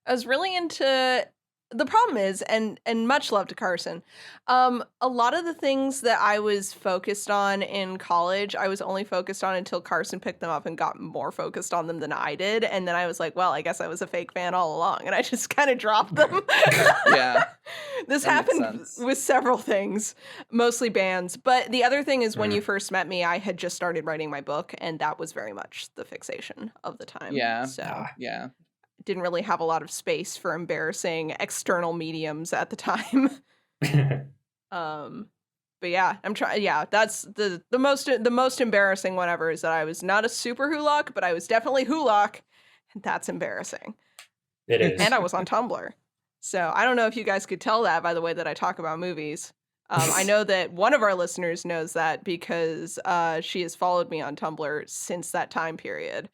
was really into. The problem is, and much love to Carson, a lot of the things that I was focused on in college, I was only focused on until Carson picked them up and got more focused on them than I did. And then I was like, well, I guess I was a fake fan all along. And I just kind of dropped them. Yeah. This That makes happened sense. with several things, mostly bands. But the other thing is when Mm. you first met me, I had just started writing my book, and that was very much the fixation of the time. Yeah. So Yeah. didn't really have a lot of space for embarrassing external mediums at the time. But yeah, I'm trying. Yeah, that's the most embarrassing one ever is that I was not a super Hulock, but I was definitely Hulock, That's embarrassing. It is. And I was on Tumblr. So I don't know if you guys could tell that by the way that I talk about movies. I know that one of our listeners knows that because she has followed me on Tumblr since that time period.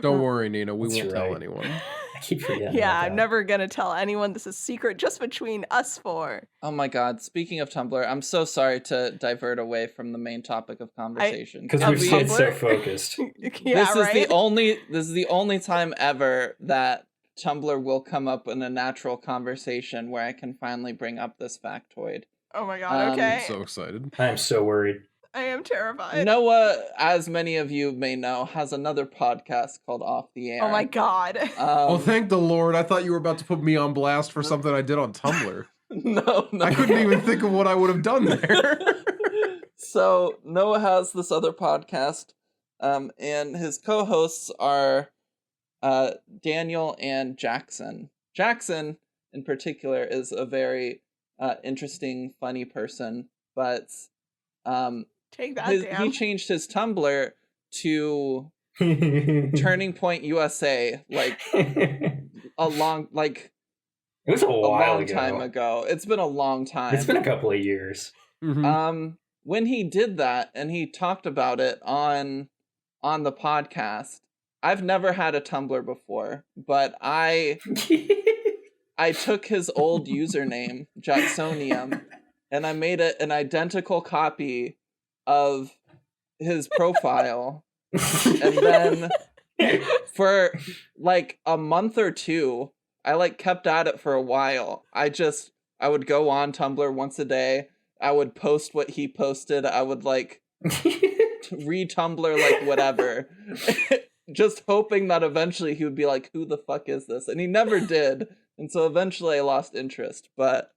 Don't worry, Nina. We That's won't tell right. anyone. I keep forgetting. Yeah, about I'm that. never going to tell anyone. This is secret just between us four. Oh my god, speaking of Tumblr, I'm so sorry to divert away from the main topic of conversation. Because Of we've stayed so Tumblr? focused. Yeah, this right? is the only time ever that Tumblr will come up in a natural conversation where I can finally bring up this factoid. Oh my god, I'm okay. I'm so excited. I am so worried. I am terrified. Noah, as many of you may know, has another podcast called Off the Air. Oh my god. Oh, thank the Lord. I thought you were about to put me on blast for something I did on Tumblr. No. I couldn't even think of what I would have done there. So Noah has this other podcast, and his co-hosts are Daniel and Jackson. Jackson, in particular, is a very interesting, funny person, but Take that, he damn. changed his Tumblr to Turning Point USA It a long was a while long ago. time ago. It's been a long time. It's been a couple of years. Mhm. When he did that and he talked about it on the podcast, I've never had a Tumblr before, but I took his old username, Jacksonium, and I made it an identical copy of his profile. And then for like a month or two, I kept at it for a while. I would go on Tumblr once a day. I would post what he posted. I would re-Tumblr whatever. Just hoping that eventually he would be like, who the fuck is this? And he never did. And so eventually I lost interest. But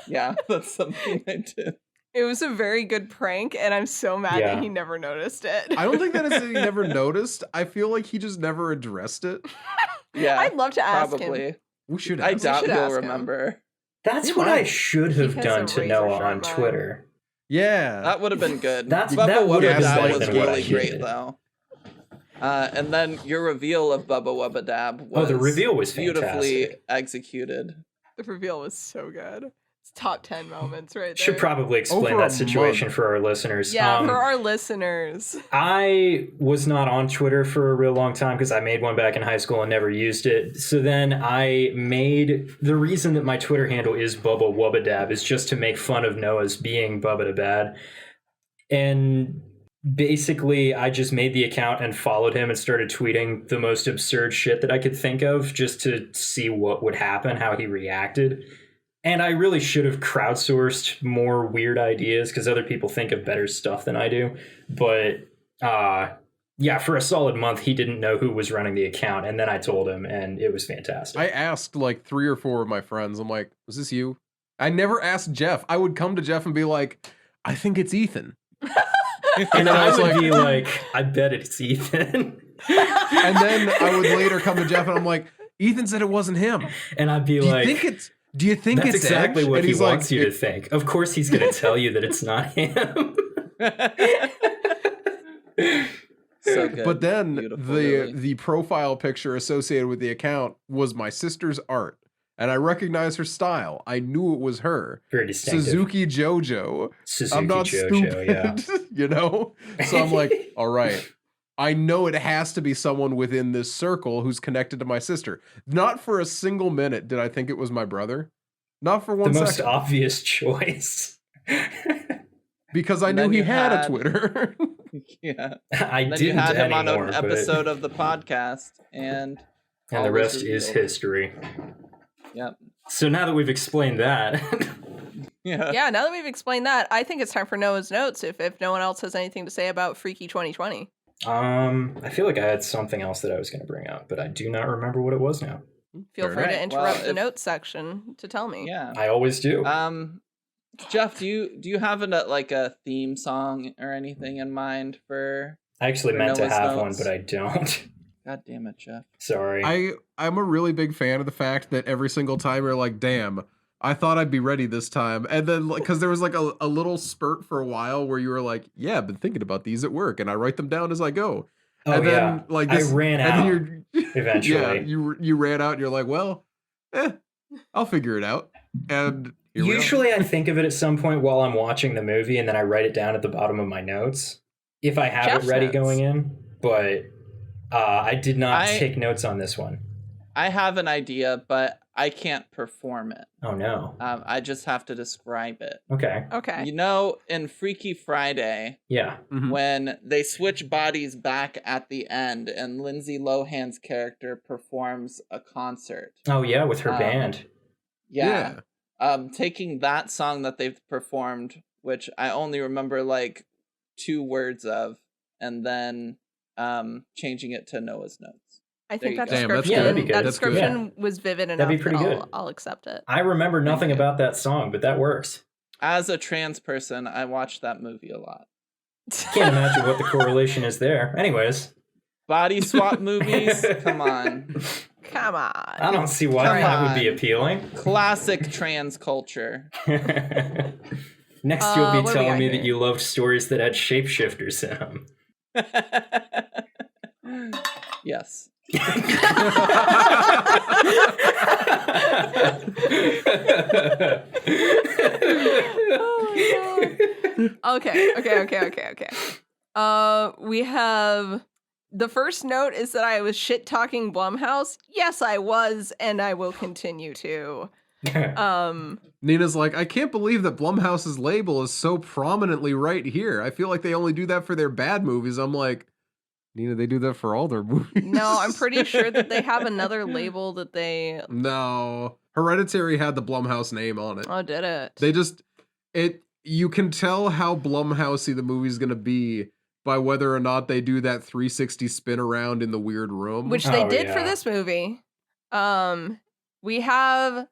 yeah, that's something I did. It was a very good prank, and I'm so mad Yeah. that he never noticed it. I don't think that is that he never noticed. I feel like he just never addressed it. Yeah, I'd love to ask probably. him. We should I ask. doubt should he'll ask him. remember. That's He what I might. should He have has done a to razor Noah sharp on mind. Twitter. Yeah. That would have been good. That Bubba would have Wubba been Dab better was than what I really great, did. though. And then your reveal of Bubba Wubba Dab was The reveal was beautifully fantastic. executed. The reveal was so good. It's top 10 moments right there. Should probably explain Over that a situation month. for our listeners. Yeah, for our listeners. I was not on Twitter for a real long time because I made one back in high school and never used it. So then I made the reason that my Twitter handle is Bubba Wubba Dab is just to make fun of Noah's being Bubba da Bad. And basically, I just made the account and followed him and started tweeting the most absurd shit that I could think of just to see what would happen, how he reacted. And I really should have crowdsourced more weird ideas because other people think of better stuff than I do. But yeah, for a solid month, he didn't know who was running the account. And then I told him, and it was fantastic. I asked 3 or 4 of my friends. I'm like, was this you? I never asked Jeff. I would come to Jeff and be like, I think it's Ethan. and then I was would like- be like, I bet it's Ethan. And then I would later come to Jeff and I'm like, Ethan said it wasn't him. And I'd be Do you like, think that's it's exactly Edge? what And he he's wants like, you to think. Of course, he's going to tell you that it's not him. So good. But then Beautiful, the really. the profile picture associated with the account was my sister's art, and I recognized her style. I knew it was her. Very distinctive. Suzuki JoJo. Suzuki I'm not JoJo, stupid, you know? So I'm like, all right, I know it has to be someone within this circle who's connected to my sister. Not for a single minute did I think it was my brother. Not for The one most second. obvious choice. Because I And knew then he you had a had- Twitter. Yeah. I And then you didn't had him on anymore, an but- episode of the podcast, and and all the was rest is revealed. history. Yep. So now that we've explained that, Yeah. Yeah, now that we've explained that, I think it's time for Noah's notes if no one else has anything to say about Freaky 2020. I feel like I had something else that I was going to bring up, but I do not remember what it was now. Feel free Alright. to interrupt Well, the if- notes section to tell me. Yeah. I always do. Jeff, do you have a theme song or anything in mind for? I actually for meant to Noah's have one, notes? but I don't. God damn it, Jeff. Sorry. I'm a really big fan of the fact that every single time you're like, damn, I thought I'd be ready this time. And then, because there was a little spurt for a while where you were like, yeah, I've been thinking about these at work and I write them down as I go. Oh, and yeah. then like I this, ran and then out you're eventually. Yeah, you ran out and you're like, well, I'll figure it out. And here we are. Usually I think of it at some point while I'm watching the movie, and then I write it down at the bottom of my notes if I have Jeff's it ready notes. going in. But I did not I- take notes on this one. I have an idea, but I can't perform it. Oh, no. I just have to describe it. Okay. Okay. You know, in Freaky Friday, Yeah. Mhm. when they switch bodies back at the end and Lindsay Lohan's character performs a concert. Oh, yeah, with her Um, band. Yeah. Taking that song that they've performed, which I only remember like 2 words of, and then changing it to Noah's Notes. I There think you that go. Damn, that's description, good. That'd be good. that That's good. description was vivid enough. That'd be pretty that good. I'll accept it. I remember nothing you. about that song, but that works. As a trans person, I watched that movie a lot. Can't imagine what the correlation is there. Anyways. Body swap movies? Come on. Come on. I don't see why Come that would be on. appealing. Classic trans culture. Next, you'll be what do we telling got me here? that you loved stories that had shapeshifters in them. Yes. Okay. We have the first note is that I was shit talking Blumhouse. Yes, I was, and I will continue to. Nina's like, I can't believe that Blumhouse's label is so prominently right here. I feel like they only do that for their bad movies. I'm like, Nina, they do that for all their movies. No, I'm pretty sure that they have another label that they. No. Hereditary had the Blumhouse name on it. Oh, did it? They just you can tell how Blumhousey the movie's gonna be by whether or not they do that 360 spin around in the weird room. Which they Oh, did for yeah. this movie. We have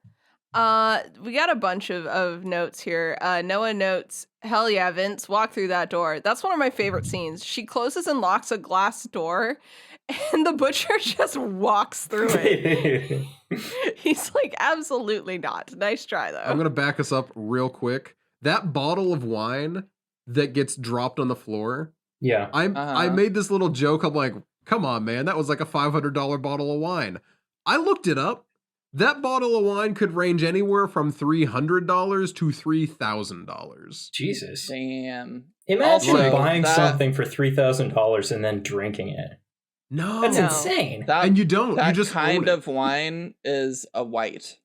we got a bunch of notes here. Noah notes, hell yeah, Vince, walk through that door. That's one of my favorite scenes. She closes and locks a glass door, and the butcher just walks through it. He's like, absolutely not. Nice try, though. I'm gonna back us up real quick. That bottle of wine that gets dropped on the floor, Yeah. I made this little joke. I'm like, come on, man, that was like a $500 bottle of wine. I looked it up. That bottle of wine could range anywhere from $300 to $3,000. Jesus. Damn. Imagine Also, buying that- something for $3,000 and then drinking it. No, That's No. insane. That, and you don't. that You just kind own it. of wine is a white.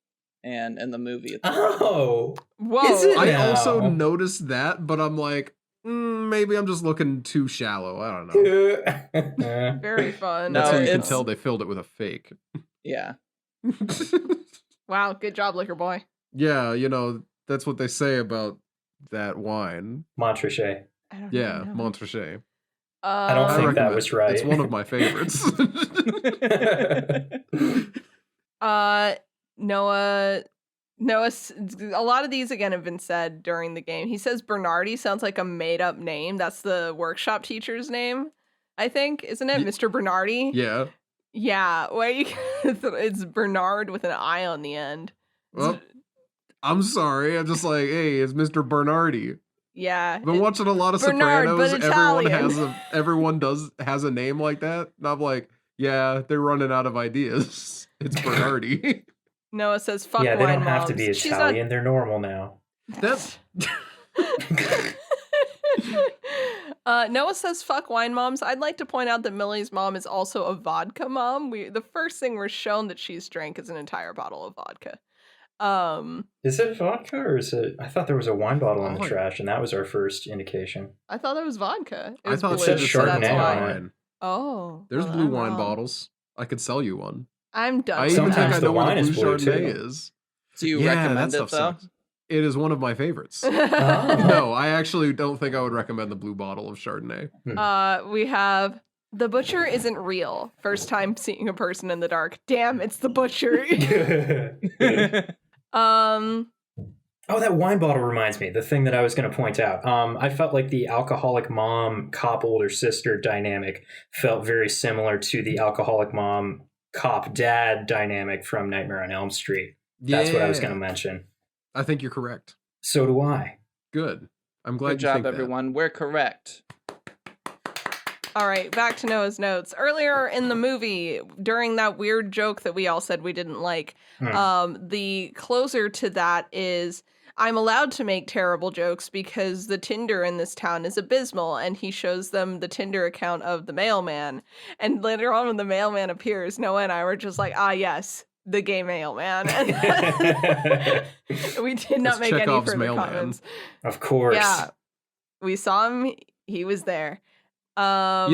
And in the movie, it's Oh. Whoa. Is it? I now. also noticed that, but I'm like, maybe I'm just looking too shallow. I don't know. Very fun. No, That's how you can it's- tell they filled it with a fake. yeah. Wow, good job, liquor boy. Yeah, that's what they say about that wine. Montrachet. I don't Yeah, know. Montrachet. I don't I think that recommend was it. right. It's one of my favorites. Noah, a lot of these again have been said during the game. He says Bernardi sounds like a made up name. That's the workshop teacher's name, I think, isn't it? Ye- Mr. Bernardi? Yeah. Yeah. Wait, it's Bernard with an I on the end. Well, I'm sorry. I'm just like, hey, it's Mr. Bernardi. Yeah. I've been watching a lot of Bernard, but Sopranos. Italian. Everyone has a name like that. And I'm like, yeah, they're running out of ideas. It's Bernardi. Noah says, fuck Yeah, they wine don't have to moms. be She's Italian. They're normal now. That's Noah says, fuck wine moms. I'd like to point out that Millie's mom is also a vodka mom. The first thing we're shown that she's drank is an entire bottle of vodka. Is it vodka or is it? I thought there was a wine bottle in the Oh. trash, and that was our first indication. I thought that was vodka. It I was thought blue, she said just so said that's Chardonnay why. on it. wine. Oh. There's well, blue I'm wine wrong. bottles. I could sell you one. I'm done. I with even think Sometimes I that. know the what wine a is blue blue, Chardonnay too. is. Do you Yeah, recommend that it stuff though? sucks. It is one of my favorites. Oh. No, I actually don't think I would recommend the blue bottle of Chardonnay. We have the butcher isn't real. First time seeing a person in the dark. Damn, it's the butcher. Oh, that wine bottle reminds me. The thing that I was going to point out. I felt like the alcoholic mom, cop older sister dynamic felt very similar to the alcoholic mom, cop dad dynamic from Nightmare on Elm Street. That's what I was going to mention. I think you're correct. So do I. Good. I'm glad Good you job, think that. everyone. We're correct. All right, back to Noah's notes. Earlier in the movie, during that weird joke that we all said we didn't like, the closer to that is, I'm allowed to make terrible jokes because the Tinder in this town is abysmal, and he shows them the Tinder account of the mailman. And later on when the mailman appears, Noah and I were just like, ah, yes, the gay mailman. And we did not make any Chekhov's further mailman. comments. Of course. Yeah, we saw him. He was there. I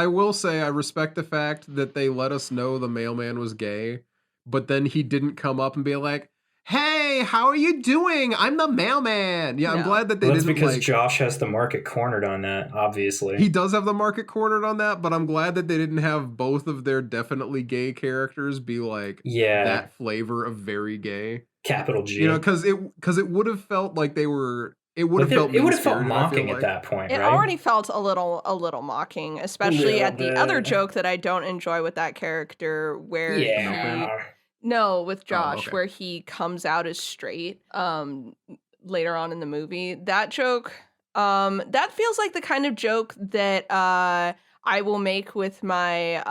will say I respect the fact that they let us know the mailman was gay, but then he didn't come up and be like, "Hey, how are you doing? I'm the mailman." Yeah, I'm No. glad that they Well, that's didn't because like. Josh has the market cornered on that, obviously. He does have the market cornered on that, but I'm glad that they didn't have both of their definitely gay characters be like that flavor of very gay. Capital G. You know, because it would have felt like they were. It would have felt. It would have felt mean-spirited, I feel mocking at like. that point, It right? already felt a little mocking, especially little at the other bit. joke that I don't enjoy with that character, where Yeah. no, with Josh, okay. where he comes out as straight later on in the movie. That joke, that feels like the kind of joke that I will make with my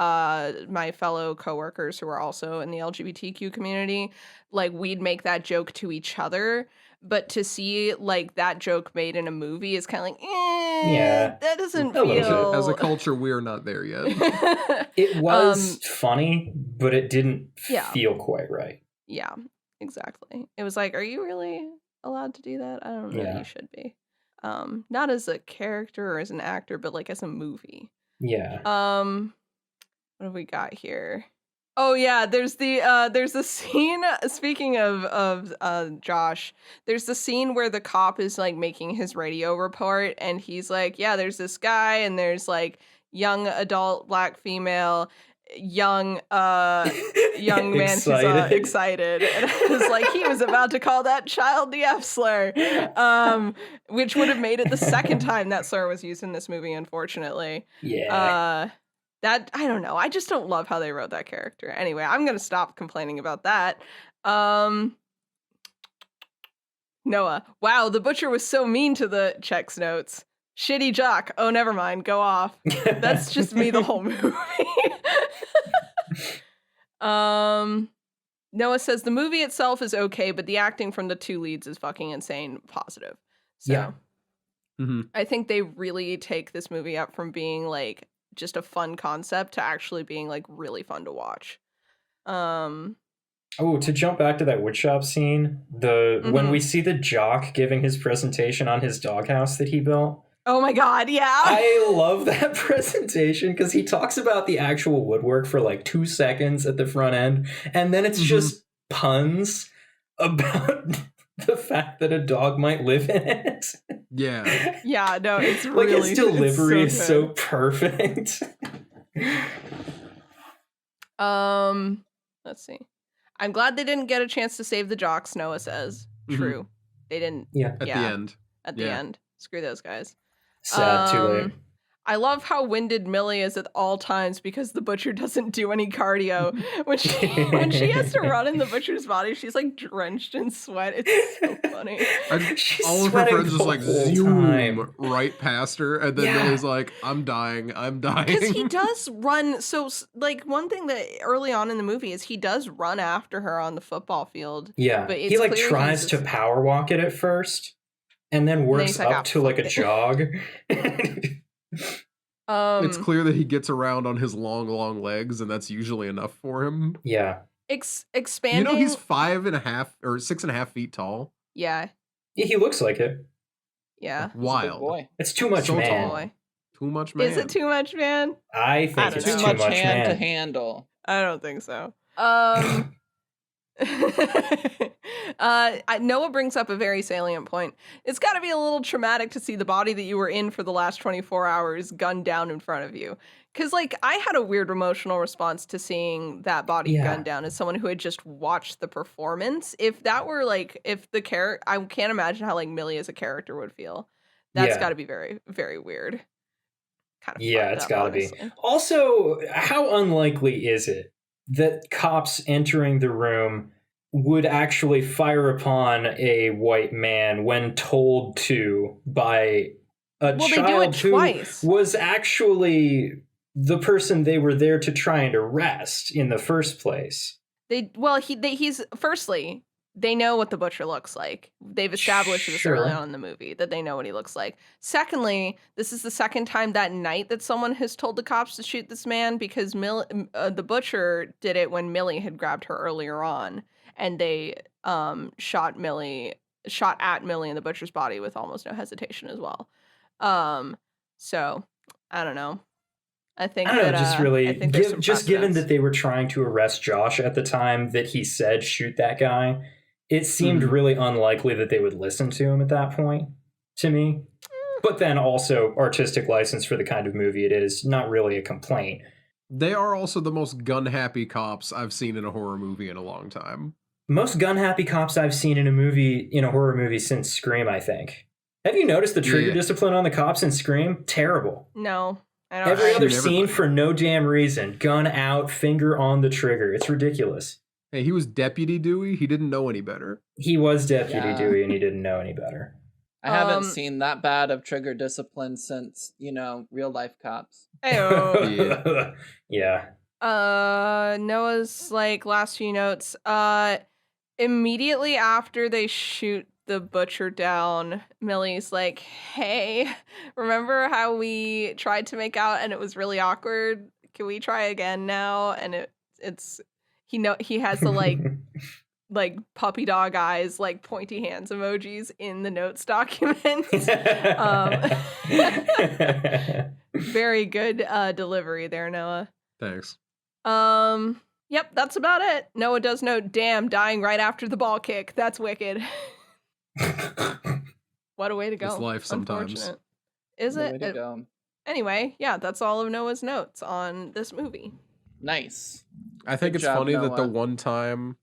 my fellow coworkers who are also in the LGBTQ community. Like, we'd make that joke to each other. But to see like that joke made in a movie is kind of like, Yeah. that doesn't A little bit. feel. As a culture, we are not there yet. It was funny, but it didn't feel quite right. Yeah, exactly. It was like, are you really allowed to do that? I don't know that Yeah. you should be. Not as a character or as an actor, but like as a movie. Yeah. What have we got here? Oh yeah, there's the scene. Speaking of Josh, there's the scene where the cop is like making his radio report, and he's like, yeah, there's this guy, and there's like young adult black female, young man who's excited, and it was like he was about to call that child the F slur, which would have made it the second time that slur was used in this movie, unfortunately. Yeah. That, I don't know. I just don't love how they wrote that character. Anyway, I'm going to stop complaining about that. Noah. Wow, the butcher was so mean to the checks notes. Shitty jock. Oh, never mind. Go off. That's just me the whole movie. Noah says the movie itself is okay, but the acting from the two leads is fucking insane. Positive. So Yeah. I think they really take this movie up from being like just a fun concept to actually being like really fun to watch. Oh, to jump back to that woodshop scene, when we see the jock giving his presentation on his doghouse that he built. Oh my god, yeah. I love that presentation because he talks about the actual woodwork for like 2 seconds at the front end, and then it's just puns about the fact that a dog might live in it. Yeah. Yeah, no, it's like really his delivery it's is so so perfect. Let's see. I'm glad they didn't get a chance to save the jocks, Noah says. True. They didn't. Yeah. At the end. At the end. Screw those guys. Sad, too late. I love how winded Millie is at all times because the butcher doesn't do any cardio. When she has to run in the butcher's body, she's like drenched in sweat. It's so funny. All of her friends just like zoom right past her, and then Millie's like, I'm dying. Because he does run. So, like, one thing that early on in the movie is he does run after her on the football field. Yeah. But he like tries to power walk it at first, and then works up to like a jog. It's clear that he gets around on his long legs, and that's usually enough for him. Yeah. Expanding. You know, he's 5.5 or 6.5 feet tall. Yeah. He looks like it. Yeah. Wild. Boy. It's too much, So man. tall. Too much man. Is it too much, man? I think it's Too too much much hand to man. handle. I don't think so. Noah brings up a very salient point. It's got to be a little traumatic to see the body that you were in for the last 24 hours gunned down in front of you. Because, like, I had a weird emotional response to seeing that body gunned down as someone who had just watched the performance. If that were, like, if the character... I can't imagine how, like, Millie as a character would feel. That's got to be very, very weird. Kind of It's got to be. honestly. Also, how unlikely is it that cops entering the room would actually fire upon a white man when told to by a Well, they do child it who twice. was actually the person they were there to try and arrest in the first place. He's firstly, they know what the butcher looks like. They've established this early Sure. on in the movie that they know what he looks like. Secondly, this is the second time that night that someone has told the cops to shoot this man because the butcher did it when Millie had grabbed her earlier on, and they shot at Millie in the butcher's body with almost no hesitation as well. So I don't know. I think I don't know, that just I really, think there's some just given precedents. that they were trying to arrest Josh at the time that he said shoot that guy, it seemed really unlikely that they would listen to him at that point, to me. But then also, artistic license for the kind of movie it is, not really a complaint. They are also the most gun-happy cops I've seen in a horror movie in a long time. Most gun-happy cops I've seen in a horror movie since Scream, I think. Have you noticed the trigger discipline on the cops in Scream? Terrible. No. I don't Every other shoot scene everybody. for no damn reason. Gun out, finger on the trigger. It's ridiculous. Hey, he was Deputy Dewey. He didn't know any better. He was Deputy Yeah. Dewey and he didn't know any better. I haven't seen that bad of trigger discipline since, real life cops. Ayo. Yeah. Noah's last few notes. Immediately after they shoot the butcher down, Millie's like, "Hey, remember how we tried to make out and it was really awkward? Can we try again now?" And he has the puppy dog eyes, pointy hands emojis in the notes document. Very good delivery there, Noah. Thanks. Yep, that's about it. Noah does note, damn, dying right after the ball kick. That's wicked. What a way to go. It's life sometimes. Unfortunate. Is Way it? to go. Anyway, yeah, that's all of Noah's notes on this movie. Nice. I think Good it's job, funny that the Noah. one time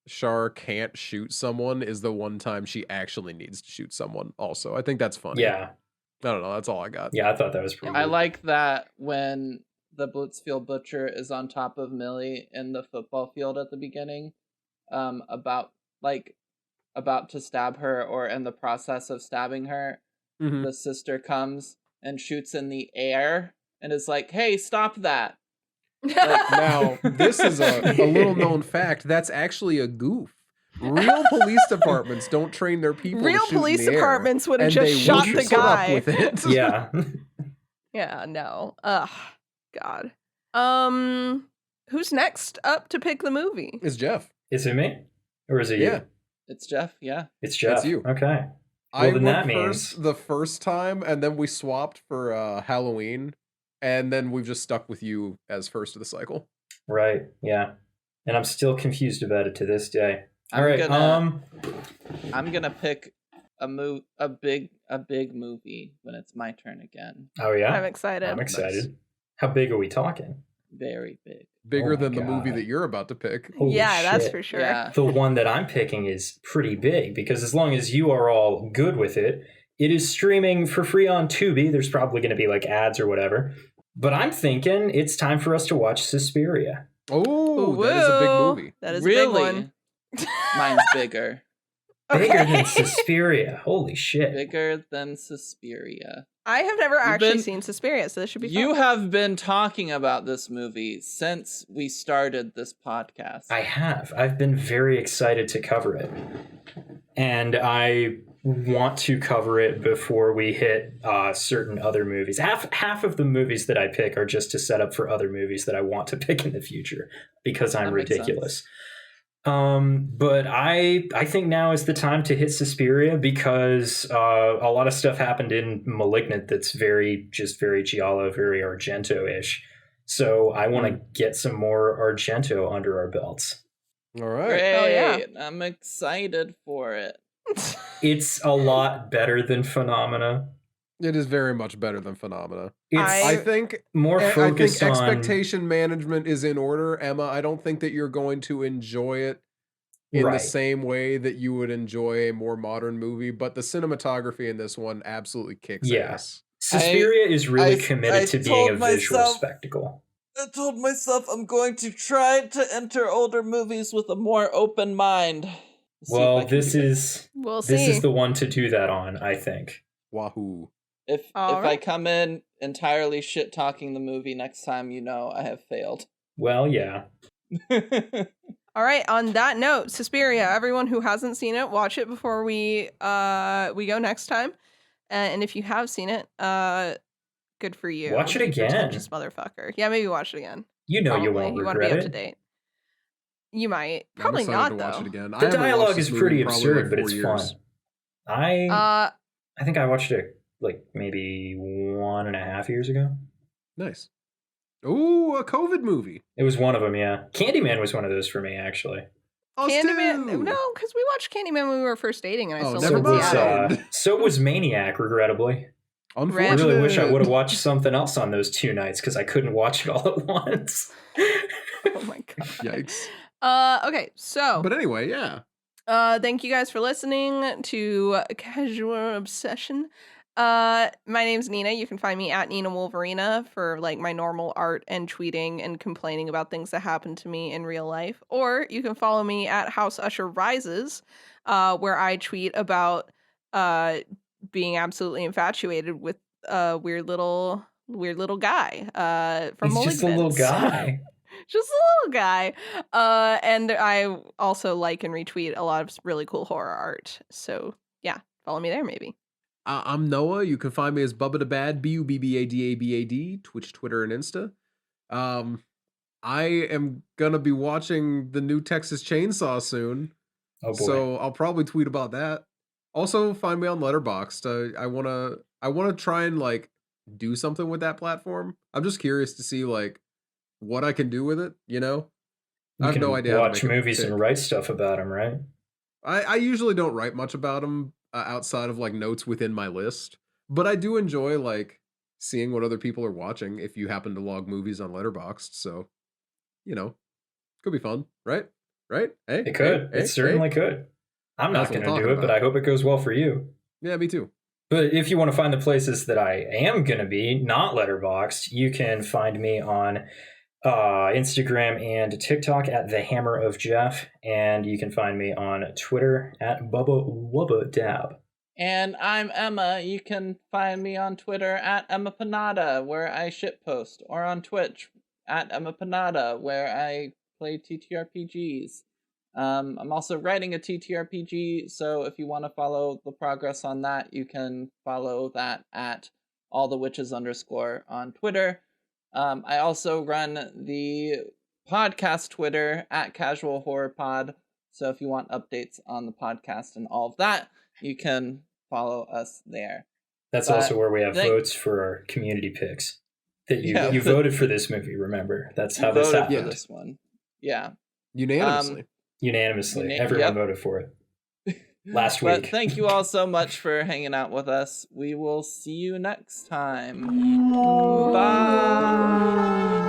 Char can't shoot someone is the one time she actually needs to shoot someone also. I think that's funny. Yeah. I don't know. That's all I got. Yeah, I thought that was pretty I good. like that when the Blitzfield Butcher is on top of Millie in the football field at the beginning, about to stab her or in the process of stabbing her, Mhm. the sister comes and shoots in the air and is like, "Hey, stop that." Now, this is a little known fact. That's actually a goof. Real police departments don't train their people Real to shoot police in the air, departments would have and just they shot wouldn't the put up guy. with it. Yeah. Yeah, no. Ugh, God. Who's next up to pick the movie? It's Jeff. Is it me? Or is it Yeah. you? It's Jeff, yeah. It's Jeff. It's you. Okay. I then went that first the first time, and then we swapped for Halloween, and then we've just stuck with you as first of the cycle. Right. Yeah. And I'm still confused about it to this day. All I'm right. gonna- I'm gonna pick a big movie when it's my turn again. Oh yeah. I'm excited. I'm excited. Nice. How big are we talking? Very big. Bigger Oh my than the movie God. that you're about to pick. Holy Yeah, that's shit. for sure. Yeah. The one that I'm picking is pretty big because as long as you are all good with it, it is streaming for free on Tubi. There's probably going to be ads or whatever. But I'm thinking it's time for us to watch Suspiria. Oh, that is a big Whoa, movie. That is a Really? big one. Mine's bigger. Bigger Okay. than Suspiria. Holy shit. Bigger than Suspiria. I have never actually been- seen Suspiria, so this should be You fun. have been talking about this movie since we started this podcast. I have. I've been very excited to cover it. And I want to cover it before we hit certain other movies. Half of the movies that I pick are just to set up for other movies that I want to pick in the future because I'm That makes ridiculous. But I think now is the time to hit Suspiria because a lot of stuff happened in Malignant that's very Giallo, very Argento-ish. So I want to get some more Argento under our belts. All right. Great. Oh, yeah. I'm excited for it. It's a lot better than Phenomena. It is very much better than Phenomena. It's I think more I think focused on expectation management is in order, Emma. I don't think that you're going to enjoy it in the Right. same way that you would enjoy a more modern movie, but the cinematography in this one absolutely kicks Yeah. ass. Suspiria is really I committed to being a told visual myself- spectacle. I told myself I'm going to try to enter older movies with a more open mind. See if I Well, can this do it. is We'll see. this is the one to do that on, I think. Wahoo. If All I right. come in entirely shit talking the movie next time, I have failed. Well, yeah. All right. On that note, Suspiria. Everyone who hasn't seen it, watch it before we go next time. And if you have seen it, good for you. Watch it You again. pretentious motherfucker. Yeah, maybe watch it again. You know you Probably. won't You want to be regret up to it. date. You might. I'm Probably excited not to watch though. it again. I The haven't watched dialogue this is movie pretty in probably, absurd, like, but 4 it's years. fun. I Uh, think I watched it like maybe 1.5 years ago. Nice. Ooh, a COVID movie. It was one of them, yeah. Candyman was one of those for me, actually. Us Candyman. too. No, because we watched Candyman when we were first dating, and I Oh, still never live in was, Seattle. so was Maniac, regrettably. I Unfortunate. really wish I would have watched something else on those 2 nights because I couldn't watch it all at once. Oh my god. Yikes. Okay, so But anyway, yeah. thank you guys for listening to Casual Obsession. My name's Nina. You can find me at Nina Wolverina for like my normal art and tweeting and complaining about things that happen to me in real life. Or you can follow me at House Usher Rises, where I tweet about being absolutely infatuated with a weird little guy from He's just a little Malignant. guy. Just a little guy. And I also like and retweet a lot of really cool horror art. So yeah, follow me there maybe. I'm Noah. You can find me as Bubba the Bad, Bubbadabad, Twitch, Twitter, and Insta. I am gonna be watching the new Texas Chainsaw soon, Oh boy. so I'll probably tweet about that. Also, find me on Letterboxd. I wanna try and like do something with that platform. I'm just curious to see like what I can do with it. You know, You I have can no idea. How to watch make it movies tick. and write stuff about them, right? I usually don't write much about them outside of like notes within my list, but I do enjoy like seeing what other people are watching if you happen to log movies on Letterboxd. So, could be fun, right? Right? Hey, It could. hey, It certainly hey. could. I'm That's not what going I'm to do talking it, but about. I hope it goes well for you. Yeah, me too. But if you want to find the places that I am going to be, not Letterboxd, you can find me on Instagram and TikTok at The Hammer of Jeff, and you can find me on Twitter at Bubba Wubba Dab. And I'm Emma. You can find me on Twitter at Emma Panada, where I shitpost, or on Twitch at Emma Panada, where I play TTRPGs. I'm also writing a TTRPG, so if you want to follow the progress on that, you can follow that at allthewitches_ on Twitter. I also run the podcast Twitter at Casual Horror Pod, so if you want updates on the podcast and all of that, you can follow us there. That's But also where we have votes for our community picks. That you voted for this movie, remember? That's how this voted happened. for this one. Yeah. Unanimously. Unanimously. Everyone voted for it. Last week. But thank you all so much for hanging out with us. We will see you next time. Bye.